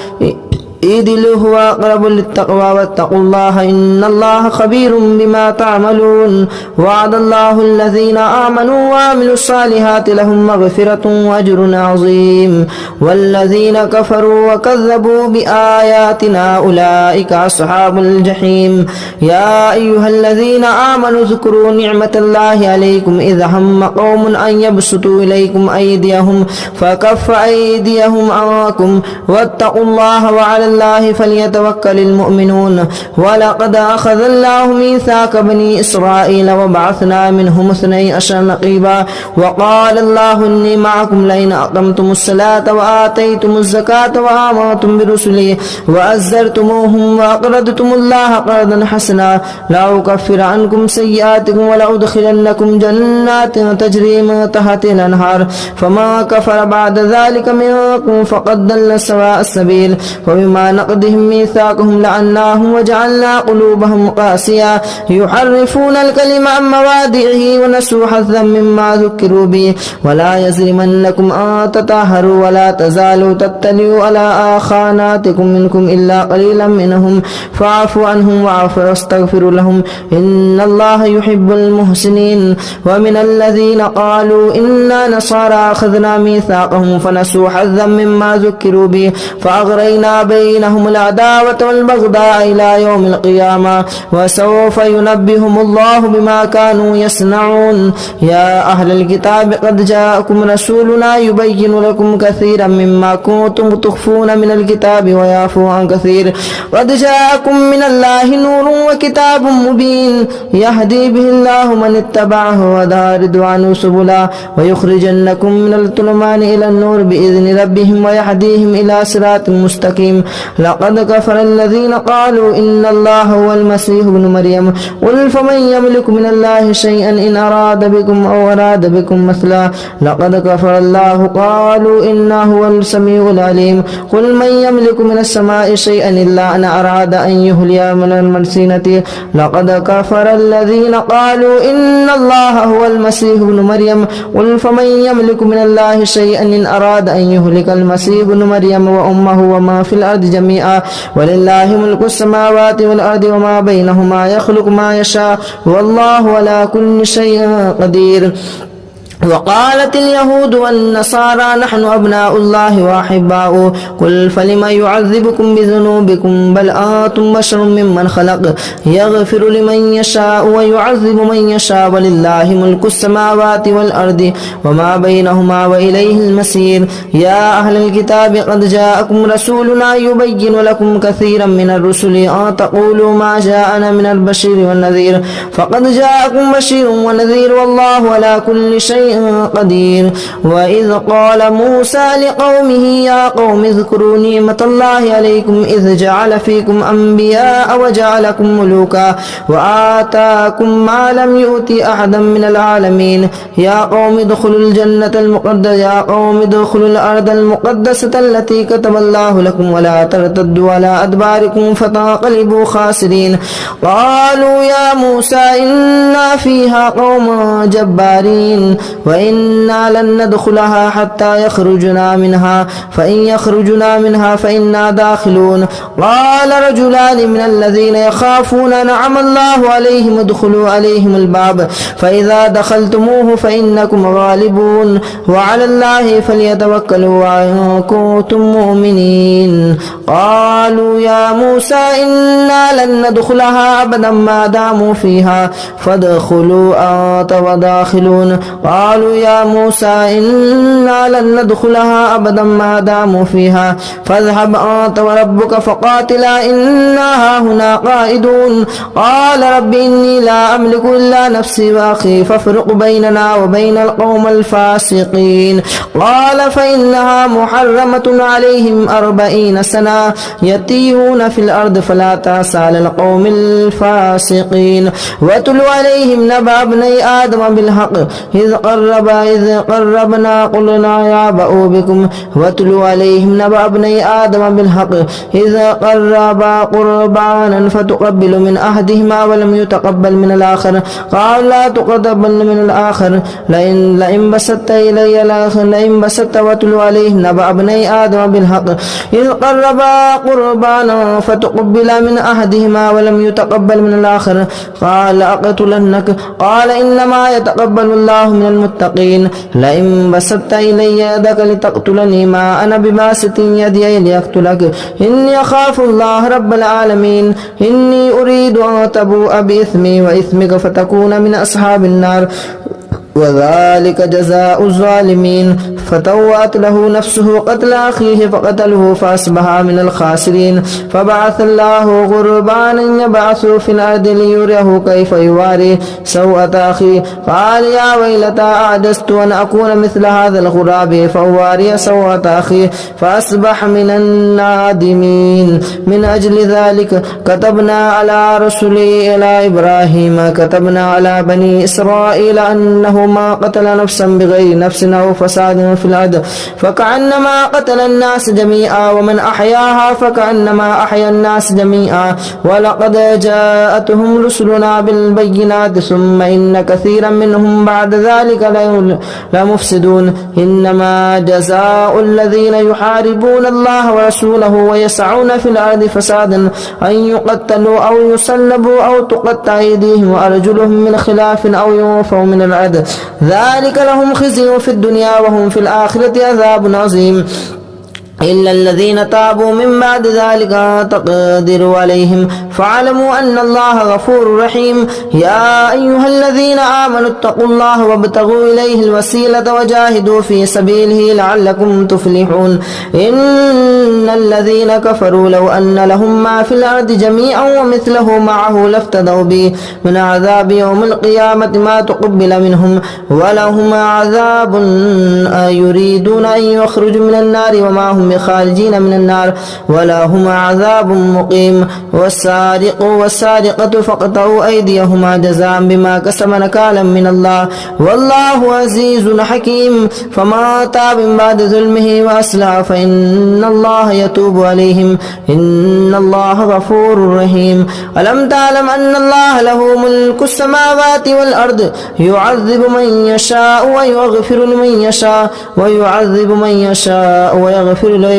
اعدلوا هو أقرب للتقوى واتقوا الله إن الله خبير بما تعملون. وعد الله الذين آمنوا وعملوا الصالحات لهم مغفرة وأجر عظيم والذين كفروا وكذبوا بآياتنا أولئك أصحاب الجحيم. يا أيها الذين آمنوا اذكروا نعمة الله عليكم إذ هم قوم أن يبسطوا إليكم أيديهم فكف أيديهم عنكم واتقوا الله وعلى الله فليتوكل المؤمنون. ولقد أخذ الله ميثاق بني إسرائيل وبعثنا منهم 12 نقيبا وقال الله إني معكم لئن أقمتم الصلاة وآتيتم الزكاة وآمنتم برسلي وأزرتموهم وأقرضتم الله قرضا حسنا لأكفر عنكم سيئاتكم ولأدخلنكم جنات تجري من تحتها الأنهار فما كفر بعد ذلك منكم فقد ضل سواء السبيل. وبما نقضهم ميثاقهم لعناهم وجعلنا قلوبهم قاسية يحرفون الكلم عن مواضعه ونسوا حظا مما ذكروا به. ولا يجرمنكم أن تطهروا ولا تزالوا تطلعوا على خاناتكم منكم إلا قليلا منهم فاعفوا عنهم واستغفروا لهم إن الله يحب المحسنين. ومن الذين قالوا إنا نصارى أخذنا ميثاقهم فنسوا حظا مما ذكروا به فأغرينا بينهم العداوة والبغضاء إلى يوم القيامة وسوف ينبئهم الله بما كانوا يصنعون. يا أهل الكتاب قد جاءكم رسولنا يبين لكم كثيرا مما كنتم تخفون من الكتاب ويعفو عن كثير قد جاءكم من الله نور وكتاب مبين يهدي به الله من اتبعه ودار رضوانه سبلا ويخرجنكم من الظلمات إلى النور بإذن ربهم ويهديهم إلى صراط مستقيم. لقد كفر الذين قالوا إن الله هو المسيح ابن مريم قل فمن يملك من الله شيئا إن أراد بكم أو أراد بكم مثلا لقد كفر الله قالوا إنه هو السميع العليم قل من يملك من السماء شيئا إلا أن أراد أن يهلي من المرسينة لقد كفر الذين قالوا إن الله هو المسيح ابن مريم قل فمن يملك من الله شيئا إن أراد أن يهلك المسيح ابن مريم وأمه وما في الأرض جميعا ولله ملك السماوات والأرض وما بينهما يخلق ما يشاء والله على كل شيء قدير وقالت اليهود والنصارى نحن أبناء الله وأحباؤه قل فلم يعذبكم بذنوبكم بل أنتم بشر ممن خلق يغفر لمن يشاء ويعذب من يشاء ولله ملك السماوات والأرض وما بينهما وإليه المصير يا أهل الكتاب قد جاءكم رسولنا يبين لكم كثيرا من الرسل أن تقولوا ما جاءنا من البشير والنذير فقد جاءكم بشير ونذير والله على كل شيء قدير وإذ قال موسى لقومه يا قوم اذكروا نعمة الله عليكم إذ جعل فيكم أنبياء وجعلكم ملوكا وآتاكم ما لم يؤت أحدا من العالمين يا قوم ادخلوا الجنة المقدسة يا قوم ادخلوا الأرض المقدسة التي كتب الله لكم ولا ترتدوا على أدباركم فتنقلبوا خاسرين قالوا يا موسى إنا فيها قوم جبارين وإنا لن ندخلها حتى يخرجنا منها فإن يخرجنا منها فإنا داخلون قال رجلان من الذين يخافون نعم الله عليهم ادخلوا عليهم الباب فإذا دخلتموه فإنكم غالبون وعلى الله فليتوكلوا إن كنتم مؤمنين قالوا يا موسى إنا لن ندخلها أبدا ما داموا فيها فادخلوا أنت وداخلون قالوا يا موسى إنا لن ندخلها أبدا ما داموا فيها فاذهب أنت وربك فقاتلا إنا هنا قائدون قال رب إني لا أملك إلا نفسي وأخي فافرق بيننا وبين القوم الفاسقين قال فإنها محرمة عليهم 40 سنة يتيهون في الأرض فلا تأس على القوم الفاسقين واتل عليهم نبأ ابني آدم بالحق إذ قربنا قلنا يا بأوا بكم واتلوا عليهم نبأ ابني آدم بالحق إذا قربا قربانا فتقبل من أحدهما ولم يتقبل من الآخر قال لا تقبل من الآخر لئن بسطت إلي لئن بسطت واتلوا عليهم نبأ ابني آدم بالحق إذ قربا قربانا فتقبل من أحدهما ولم يتقبل من الآخر قال أقتلنك قال إنما يتقبل الله من المتقين لئن بسطت إلي يدك لتقتلني ما أنا بباسط يدي لأقتلك إني أخاف الله رب العالمين إني أريد أن تبوء بإثمي وإثمك فتكون من أصحاب النار وذلك جزاء الظالمين فتوأت له نفسه قتل أخيه فقتله فأصبح من الخاسرين فبعث الله غربانا يبعث في الأرض ليريه كيف يواري سوءة أخيه قال يا ويلتى أعجزت أن أكون مثل هذا الغراب فأواري سوءة أخيه فأصبح من النادمين من أجل ذلك كتبنا على رسله إلى إبراهيم كتبنا على بني إسرائيل أنه ما قتل نفسا بغير نفس أو فساد في الأرض فكأنما قتل الناس جميعا ومن أحياها فكأنما أحيا الناس جميعا ولقد جاءتهم رسلنا بالبينات ثم إن كثيرا منهم بعد ذلك لمفسدون إنما جزاء الذين يحاربون الله ورسوله ويسعون في الأرض فسادا أن يقتلوا أو يصلبوا أو تقطع أيديهم وأرجلهم من خلاف أو ينفوا من الأرض ذلك لهم خزي في الدنيا وهم في الآخرة عذاب عظيم إلا الذين تابوا من بعد ذلك تقدروا عليهم فاعلموا أن الله غفور رحيم يا أيها الذين آمنوا اتقوا الله وابتغوا إليه الوسيلة وجاهدوا في سبيله لعلكم تفلحون إن الذين كفروا لو أن لهم ما في الأرض جميعا ومثله معه لافتدوا به من عذاب يوم القيامة ما تقبل منهم ولهم عذاب يريدون أن يخرجوا من النار وما هم هم بخارجين من النار ولهم عذاب مقيم والسارق والسارقة فاقطعوا أيديهما جزاء بما كسب نكالا من الله والله عزيز حكيم فما تاب من بعد ظلمه وأصلح فإن الله يتوب عليهم إن الله غفور رحيم ألم تعلم أن الله له ملك السماوات والأرض يعذب من يشاء ويغفر لمن يشاء ويعذب من يشاء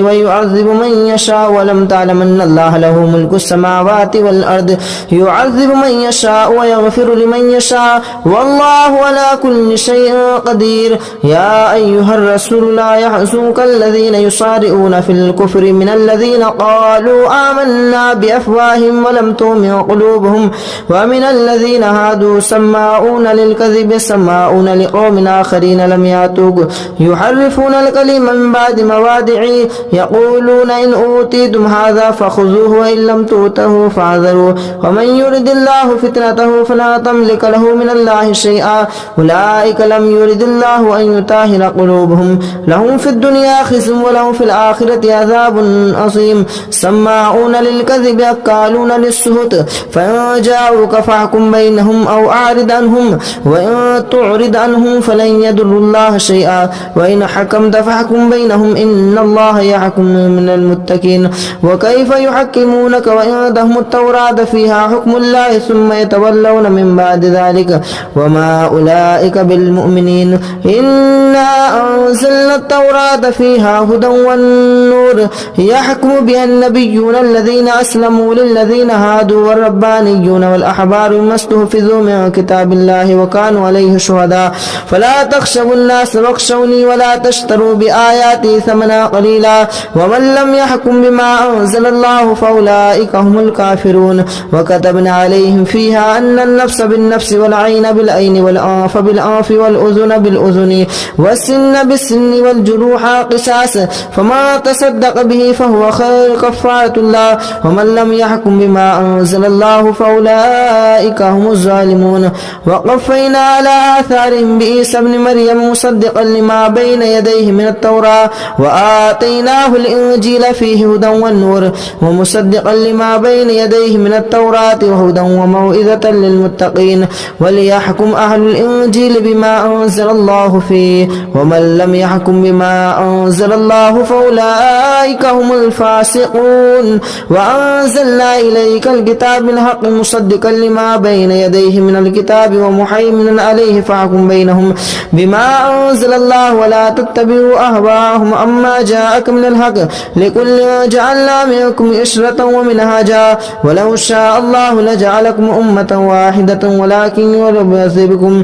ويعذب من يشاء ولم تعلم أن الله له ملك السماوات والأرض يعذب من يشاء ويغفر لمن يشاء والله على كل شيء قدير يا أيها الرسول لا يحزنك الذين يصارعون في الكفر من الذين قالوا آمنا بأفواههم ولم تؤمن قلوبهم ومن الذين هادوا سماعون للكذب سماعون لقوم آخرين لم يأتوك يحرفون الكلم من بعد مواضعه يقولون إن أوتيتم هذا فخذوه وإن لم تؤتوه فاحذروا ومن يرد الله فتنته فلا تملك له من الله شيئا أولئك لم يرد الله أن يطهر قلوبهم لهم في الدنيا خزي ولهم في الآخرة عذاب عظيم سماعون للكذب أكالون للسهت فإن جاءوك فاحكم بينهم أو أعرض عنهم وإن تعرض عنهم فلن يضروا الله شيئا وإن حكمت فاحكم بينهم إن الله يحكم من المتقين وكيف يحكمونك وعندهم التوراة فيها حكم الله ثم يتولون من بعد ذلك وما أولئك بالمؤمنين إنا أنزلنا التوراة فيها هدى والنور يحكم بها النبيون الذين أسلموا للذين هادوا والربانيون والأحبار بما استحفظوا من كتاب الله وكانوا عليه شهداء فلا تخشوا الناس واخشوني ولا تشتروا بآياتي ثمنا قليلا ومن لم يحكم بما أنزل الله فأولئك هم الكافرون وكتبنا عليهم فيها أن النفس بالنفس والعين بالعين والأنف بالأنف والأذن بالأذن والسن بالسن والجروح قصاص فما تصدق به فهو خير كفارة الله ومن لم يحكم بما أنزل الله فأولئك هم الظالمون وقفينا على آثارهم بعيسى ابن مريم مصدقا لما بين يديه من التوراة وآتيناه الإنجيل فيه هدى والنور ومصدقا لما بين يديه من التوراة وهدى وموعظة للمتقين وليحكم أهل الإنجيل بما أنزل الله فيه ومن لم يحكم بما أنزل الله فأولئك هم الفاسقون وأنزلنا إليك الكتاب بالحق مصدقا لما بين يديه من الكتاب ومهيمنا عليه فاحكم بينهم بما أنزل الله ولا تتبعوا أهواءهم أما جاءك من الحق لكل جعلنا منكم إشرة ومنهاجا ولو شاء الله لجعلكم أمة واحدة ولكن يربص بكم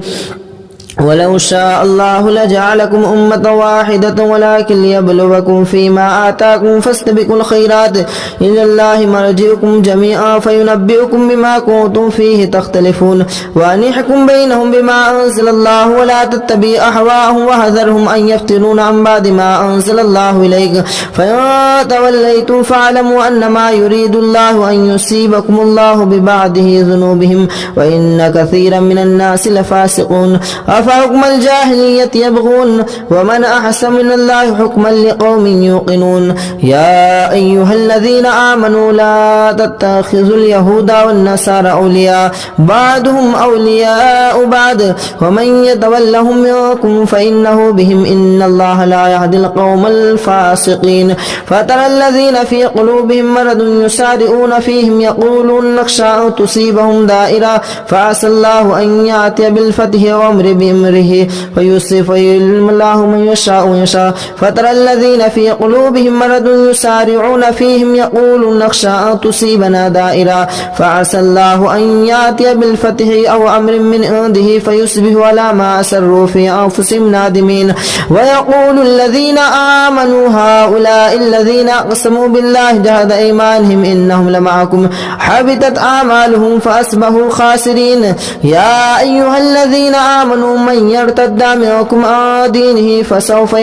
ولو شاء الله لجعلكم أمة واحدة ولكن ليبلوكم فيما آتاكم فاستبقوا الخيرات إلى الله مرجعكم جميعا فينبئكم بما كنتم فيه تختلفون وأن يحكم بينهم بما أنزل الله ولا تتبع أهواءهم وحذرهم أن يفتنون عن بعد ما أنزل الله إليك فإن توليتم فاعلموا أنما يريد الله أن يصيبكم الله ببعده ذنوبهم وإن كثيرا من الناس لفاسقون أفحكم الجاهلية يبغون ومن أحسن من الله حكما لقوم يوقنون يا أيها الذين آمنوا لا تتخذوا اليهود والنصارى أولياء بعضهم أولياء بعض ومن يتولهم منكم فإنه بهم إن الله لا يهدي القوم الفاسقين فترى الذين في قلوبهم مرض يسارعون فيهم يقولون نخشى أن تصيبهم دائرة فعسى الله أن يأتي بالفتح وأمر بأمره ويصرف ويعلم الله من يشاء ويشاء فترى الذين في قلوبهم مرض يسارعون فيهم يقولون نخشى أن تصيبنا دائرة فعسى الله أن يأتي بالفتح أو أمر من عنده فيصبحوا على ما أسروا في أنفسهم نادمين ويقول الذين آمنوا هؤلاء الذين أقسموا بالله جهد أيمانهم إنهم لمعكم حبطت أعمالهم فأصبحوا خاسرين يا أيها الذين آمنوا من يرتد منكم عن دينه فسوف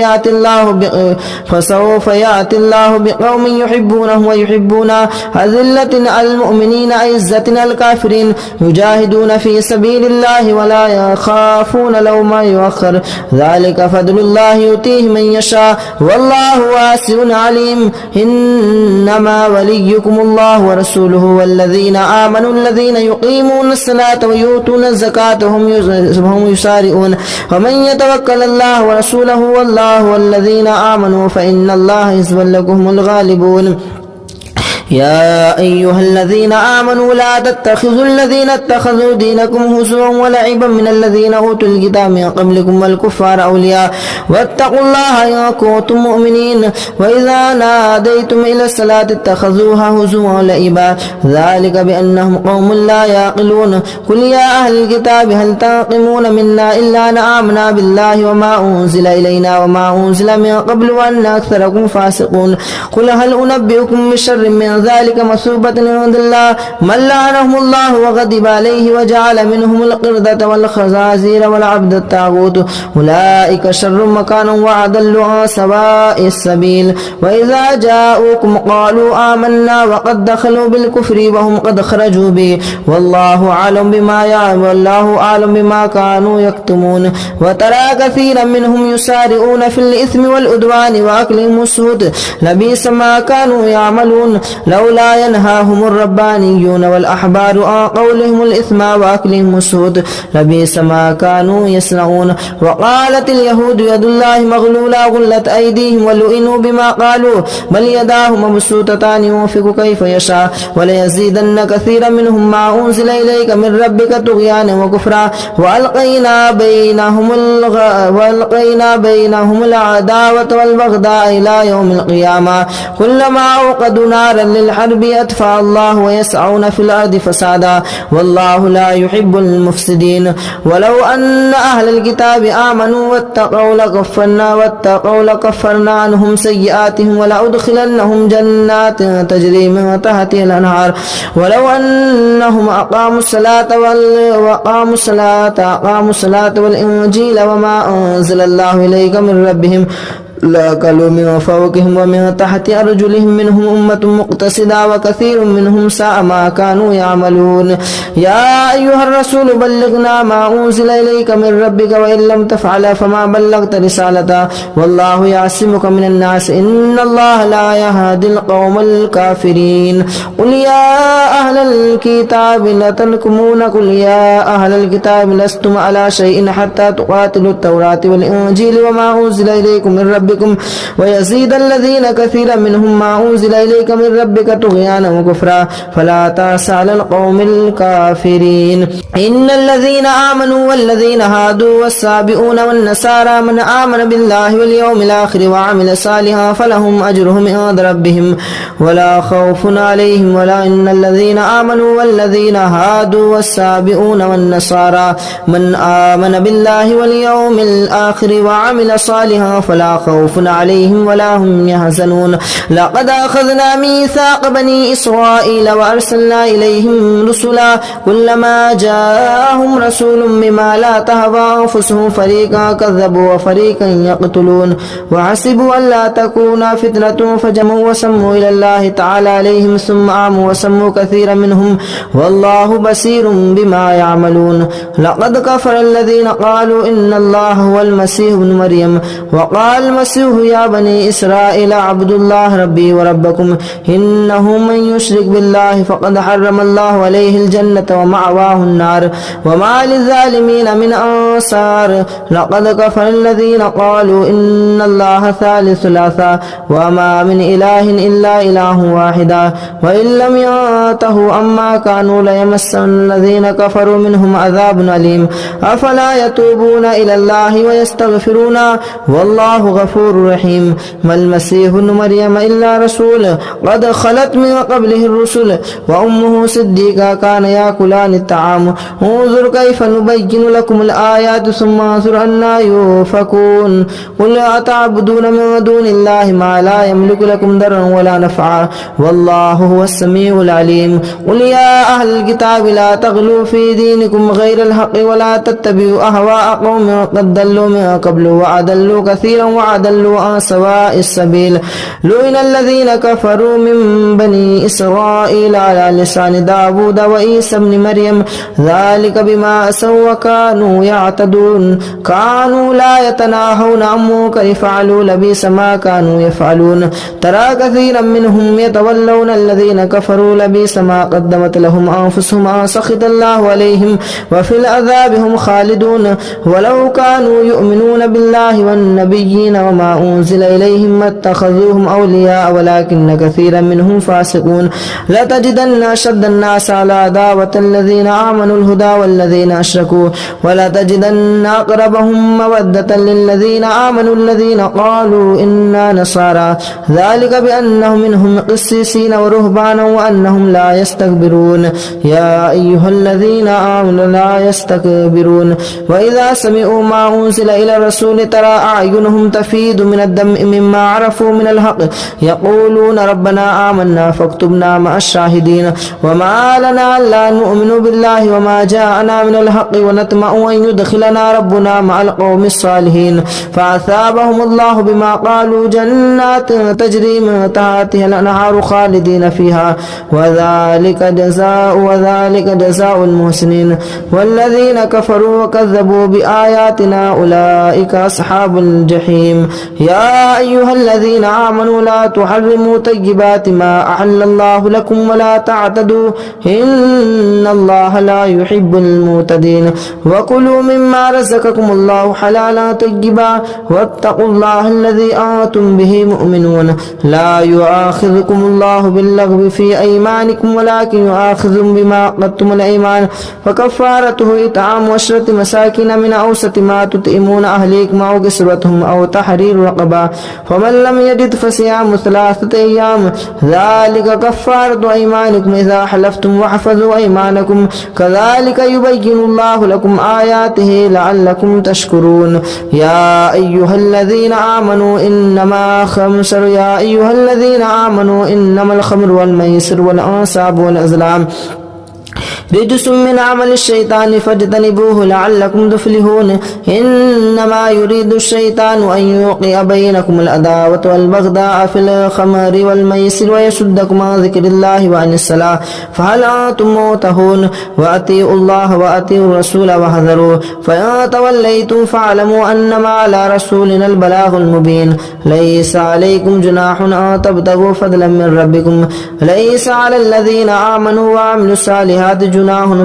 يأتي الله بقوم يحبونه ويحبونه أذلة على المؤمنين عزة على الكافرين يجاهدون في سبيل الله ولا يخافون لوما يؤخر ذلك فضل الله يؤتيه من يشاء والله واسع عليم إنما وليكم الله ورسوله والذين آمنوا الذين يقيمون الصلاة ويؤتون الزكاة وهم يسارعون ومن يتوكل الله ورسوله والله والذين آمنوا فإن الله حزب لكم الغالبون يا أيها الذين آمنوا لا تتخذوا الذين اتخذوا دينكم هزوا ولعبا من الذين أوتوا الكتاب من قبلكم والكفار أولياء واتقوا الله إن كنتم مؤمنين وإذا ناديتم إلى الصلاة اتخذوها هزوا ولعبا ذلك بأنهم قوم لا يعقلون قل يا أهل الكتاب هل تنقمون منا إلا أن آمنا بالله وما أنزل إلينا وما أنزل من قبل وأن أكثركم فاسقون قل هل أنبئكم بشر من ذلك مثوبة عند الله من لعنهم الله وغضب عليه وجعل منهم القردة والخنازير والعبد الطاغوت أولئك شر مكانا وأضل عن سواء السبيل وإذا جاءوكم قالوا آمنا وقد دخلوا بالكفر وهم قد خرجوا به والله أعلم بما كانوا يكتمون وترى كثيرا منهم يسارعون في الإثم والعدوان وأكلهم السحت لبئس ما كانوا يعملون لولا ينهاهم الربانيون والأحبار عن قولهم الإثم وأكلهم السحت لبئس ما كانوا يصنعون وقالت اليهود يد الله مغلولة غلت أيديهم ولئنوا بما قالوا بل يداه مبسوطتان ينفق كيف يشاء وليزيدن كثيرا منهم ما أنزل إليك من ربك طغيانا وكفرا وألقينا بينهم العداوة والبغضاء إلى يوم القيامة كلما أوقدوا نارا للحرب أطفأ الله ويسعون في الأرض فسادا والله لا يحب المفسدين ولو أن أهل الكتاب آمنوا واتقوا لكفرنا عنهم سيئاتهم ولأدخلنهم جنات تجري من تحتها الأنهار ولو أنهم أقاموا الصلاة والإنجيل وما أنزل الله إليك من ربهم لأكلوا من فوقهم ومن تحت أرجلهم منهم أمة مقتصدة وكثير منهم ساء ما كانوا يعملون يا أيها الرسول بلغنا ما أنزل إليك من ربك وإن لم تفعل فما بلغت رسالته والله يعصمك من الناس إن الله لا يهدي القوم الكافرين قل يا أهل الكتاب لتنكمون قل يا أهل الكتاب لستم على شيء حتى تقاتلوا التوراة والإنجيل وما أنزل إليكم من ربكم ويزيد الذين كثيرا منهم ما أنزل إليك من ربك طغيانا وكفرا فلا تأس على القوم الكافرين إن الذين آمنوا والذين هادوا والسابئون والنصارى من آمن بالله واليوم الآخر وعمل صالحا فلهم أجرهم عند ربهم ولا خوف عليهم ولا إن الذين آمنوا والذين هادوا والسابئون والنصارى من آمن بالله واليوم الآخر وعمل صالحا فلا خوف عليهم ولا هم يحزنون لقد أخذنا ميثاق بني إسرائيل وأرسلنا إليهم رسلا كلما جاءهم رسول بما لا تهوى أنفسهم فريقا كذبوا وفريقا يقتلون وحسبوا أن لا تكون فتنة فجموا وسموا إلى الله تعالى عليهم ثم آموا وسموا كثيرا منهم والله بصير بما يعملون لقد كفر الذين قالوا إن الله هو المسيح ابن مريم وقال المسيح يا بني إسرائيل اعبدوا الله ربي وربكم إنه من يشرك بالله فقد حرم الله عليه الجنة ومأواه النار وما للظالمين من أنصار لقد كفر الذين قالوا إن الله ثالث ثلاثة وما من إله إلا إله واحد وإن لم ينتهوا عما كانوا ليمسن الذين كفروا منهم عذاب أليم أفلا يتوبون إلى الله ويستغفرون والله غفور غفور رحيم ما المسيح ابن مريم إلا رسول قد خلت من قبله الرسل وأمه صديقة كان يأكلان الطعام انظر كيف نبين لكم الآيات ثم انظر أنا يؤفكون قل أتعبدون من دون الله ما لا يملك لكم ضرا ولا نفعا والله هو السميع العليم قل يا أهل الكتاب لا تغلوا في دينكم غير الحق ولا تتبعوا أهواء قوم قد ضلوا من قبل وأضلوا كثيرا وأضلوا عن سواء السبيل لعن الذين كفروا من بني إسرائيل على لسان داود وعيسى ابن مريم ذلك بما عصوا وكانوا يعتدون كانوا لا يتناهون عن منكر فعلوا لبئس ما كانوا يفعلون ترى كثيرا منهم يتولون الذين كفروا لبئس ما قدمت لهم أنفسهم سخط الله عليهم وفي العذاب هم خالدون ولو كانوا يؤمنون بالله والنبيين وما أنزل إليهم ما اتخذوهم أولياء ولكن كثيرا منهم فاسقون لتجدن أشد الناس على عداوة الذين آمنوا الهدى والذين أشركوا ولتجدن أقربهم مودة للذين آمنوا الذين قالوا إنا نصارى ذلك بأنهم منهم قسيسين ورهبانا وأنهم لا يستكبرون يا أيها الذين آمنوا لا يستكبرون وإذا سمعوا ما أنزل إلى الرسول ترى أعينهم تفيض من الدمع مما عرفوا من الحق يقولون ربنا آمنا فاكتبنا مع الشاهدين وما لنا لا نؤمن بالله وما جاءنا من الحق ونطمع أن يدخلنا ربنا مع القوم الصالحين فأثابهم الله بما قالوا جنات تجري من تحتها الأنهار خالدين فيها وذلك جزاء المحسنين والذين كفروا وكذبوا بآياتنا أولئك أصحاب الجحيم يا أيها الذين آمنوا لا تحرموا طيبات ما أحل الله لكم ولا تعتدوا إن الله لا يحب المعتدين وكلوا مما رزقكم الله حلالا طيبا واتقوا الله الذي أنتم به مؤمنون لا يؤاخذكم الله باللغو في أيمانكم ولكن يؤاخذكم بما عقدتم الأيمان فكفارته إطعام 10 مساكين من أوسط ما تطعمون أهليكم أو كسوتهم أو تحرير رقبة فمن لم يجد فصيام 3 أيام ذلك كفارة أيمانكم إذا حلفتم واحفظوا أيمانكم كذلك يبين الله لكم آياته لعلكم تشكرون يا أيها الذين آمنوا إنما الخمر والميسر والأنصاب والأزلام رجس من عمل الشيطان فاجتنبوه لعلكم تفلحون إنما يريد الشيطان أن يوقع بينكم العداوة والبغضاء في الخمر والميسر ويصدكم عن ذكر الله وعن الصلاة فهل أنتم منتهون وأطيعوا الله وأطيعوا الرسول واحذروا فإن توليتم فاعلموا أنما على رسولنا البلاغ المبين ليس عليكم جناح أن تبتغوا فضلا من ربكم ليس على الذين آمنوا وعملوا الصالحات جناح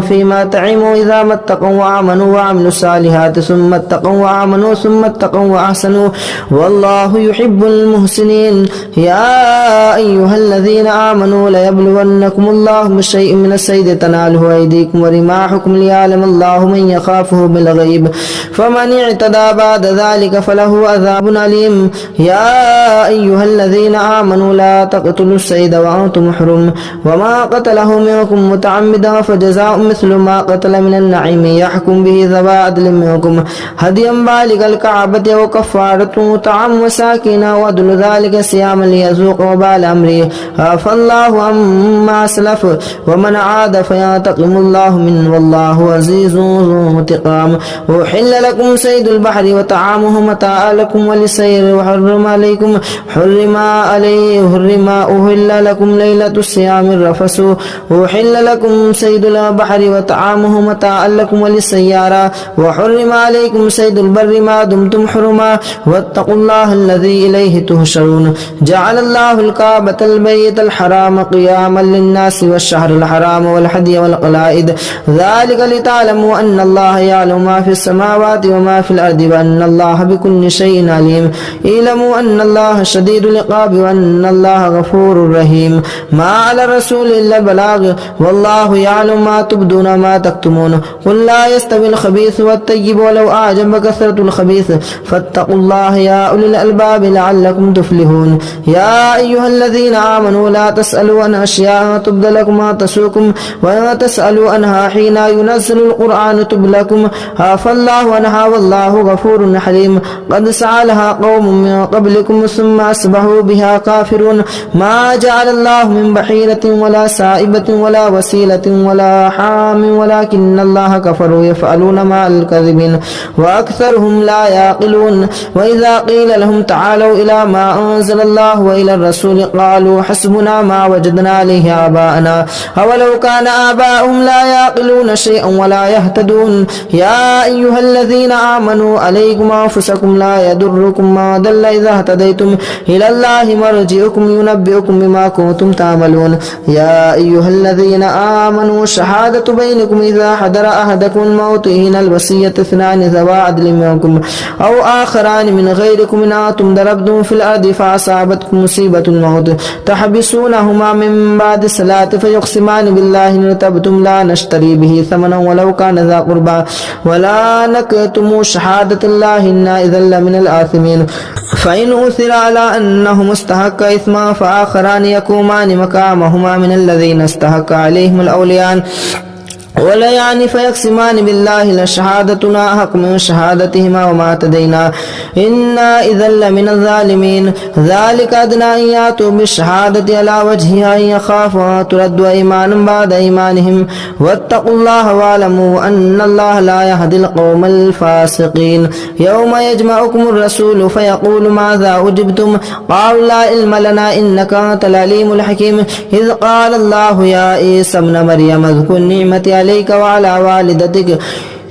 فيما طعموا إذا ما اتقوا وآمنوا وعملوا الصالحات ثم اتقوا وآمنوا ثم اتقوا وأحسنوا والله يحب المحسنين يا أيها الذين آمنوا ليبلونكم الله بشيء من الصيد تناله أيديكم ورماحكم ليعلم الله من يخافه بالغيب فمن اعتدى بعد ذلك فله عذاب أليم يا أيها الذين آمنوا لا تقتلوا الصيد وأنتم حرم وما قتله منكم متعمدا فجزاء مثل ما قتل من النعيم يحكم به ذوى عدل منكم هديا بالغ الكعبة وكفارة طعام مساكين وعدل ذلك صياما ليذوق وبال أمره عفى الله عما أسلف ومن عاد فينتقم الله منه والله عزيز ذو انتقام وأحل لكم صيد البحر وطعامه متاعا لكم وللسير وحرم عليكم أهل لكم ليلة الصيام الرفث وأحل لكم صيد البحر وطعامه متاعا لكم وللسيارة وحرم عليكم صيد البر ما دمتم حرما واتقوا الله الذي إليه تهشرون جعل الله الكعبة البيت الحرام قياما للناس والشهر الحرام والهدي والقلائد ذلك لتعلموا أن الله يعلم ما في السماوات وما في الأرض وأن الله بكل شيء عليم اعلموا أن الله شديد العقاب وأن الله غفور رحيم ما على الرسول إلا البلاغ والله يعلم ما تبدون وما تكتمون قل لا يستوي الخبيث والطيب ولو أعجب كثرة الخبيث فاتقوا الله يا أولي الألباب لعلكم تفلحون يا أيها الذين آمنوا لا تسألوا عن أشياء تبد لكم ما تسؤكم ولا تسألوا عنها حين ينزل القرآن تبد لكم عفى الله عنها والله غفور حليم قد سألها قوم من قبلكم ثم أصبحوا بها كافرون ما جعل الله من بحيرة ولا سائبة ولا وسيلة ولا حام ولكن الله كفروا يفعلون مع الكذبين وأكثرهم لا يعقلون وإذا قيل لهم تعالوا إلى ما أنزل الله وإلى الرسول قالوا حسبنا ما وجدنا عليه آباءنا أولو كان آباؤهم لا يعقلون شيئا ولا يهتدون يا أيها الذين آمنوا عليكم أنفسكم لا يضركم ما ضل إذا اهتديتم إلى الله مرجعكم ينبئكم بما كنتم تعملون يا أيها الذين آمنوا شهادة بينكم إذا حضر أحدكم الموت حين الوصية اثنان ذوى عدل منكم أو آخران من غيركم إن أنتم ضربتم في الأرض فأصابتكم مصيبة الموت تحبسونهما من بعد الصلاة فيقسمان بالله إن ارتبتم لا نشتري به ثمنا ولو كان ذا قربى ولا نكتم شهادة الله إنا إذا لمن الآثمين فإن أثر على أنه استحق إثما فآخران يقومان مقامهما من الذين استحق عليهم الأوليان ولا يعني فيقسمان بالله لشهادتنا حق من شهادتهما وما اعتدينا إنا إذا لمن الظالمين ذلك أدنى أن يأتوا بالشهادة على وجهها إن يخافوا أن تردوا أيمانا بعد أيمانهم واتقوا الله واعلموا أن الله لا يهدي القوم الفاسقين يوم يجمعكم الرسول فيقول ماذا أجبتم قالوا لا علم لنا إنك أنت العليم الحكيم إذ قال الله يا عيسى ابن مريم اذكر نعمتي عليك وعلى والدتك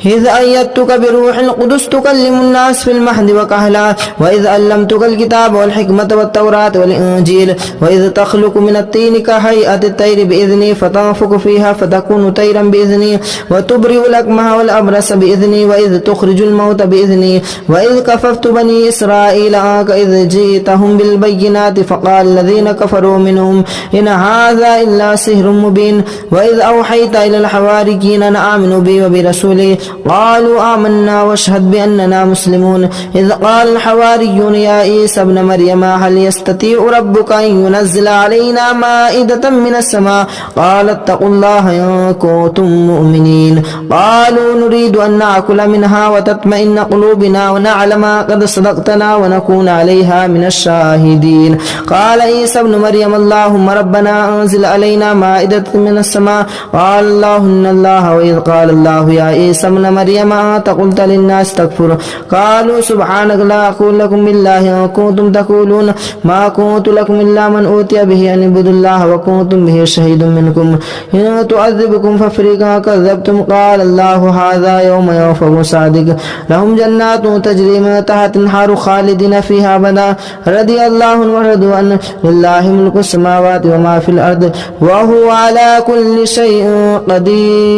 إذ أيدتك بروح القدس تكلم الناس في المهد وكهلا وإذ علمتك الكتاب والحكمة والتوراة والإنجيل وإذ تخلق من الطين كهيئة الطير بإذني فتنفخ فيها فتكون طيرا بإذني وتبرئ الأكمه والأبرص بإذني وإذ تخرج الموت بإذني وإذ كففت بني إسرائيل عنك إذ جئتهم بالبينات فقال الذين كفروا منهم إن هذا إلا سحر مبين وإذ أوحيت إلى الحواريين أن آمنوا بي وبرسولي قالوا آمنا واشهد بأننا مسلمون إذ قال الحواريون يا عيسى ابن مريم هل يستطيع ربك أن ينزل علينا مائدة من السماء قال اتقوا الله إن كنتم مؤمنين قالوا نريد أن نأكل منها وتطمئن قلوبنا ونعلم قد صدقتنا ونكون عليها من الشاهدين قال عيسى ابن مريم اللهم ربنا أنزل علينا مائدة من السماء قال الله إن الله وإذ قال الله يا عيسى ابن مريم أنت قلت للناس تكفر قالوا سبحانك لا أقول لكم بالله إن كنتم تقولون ما كنت لكم إلا من أوتي به أن اعبدوا الله وكنتم به شهيد منكم إن تعذبكم ففريقا كذبتم قال الله هذا يوم ينفع صادق لهم جنات تجري من تحت الأنهار خالدين فيها أبدا رضي الله عنهم ورضوا عنه لله ملك السماوات وما في الأرض وهو على كل شيء قدير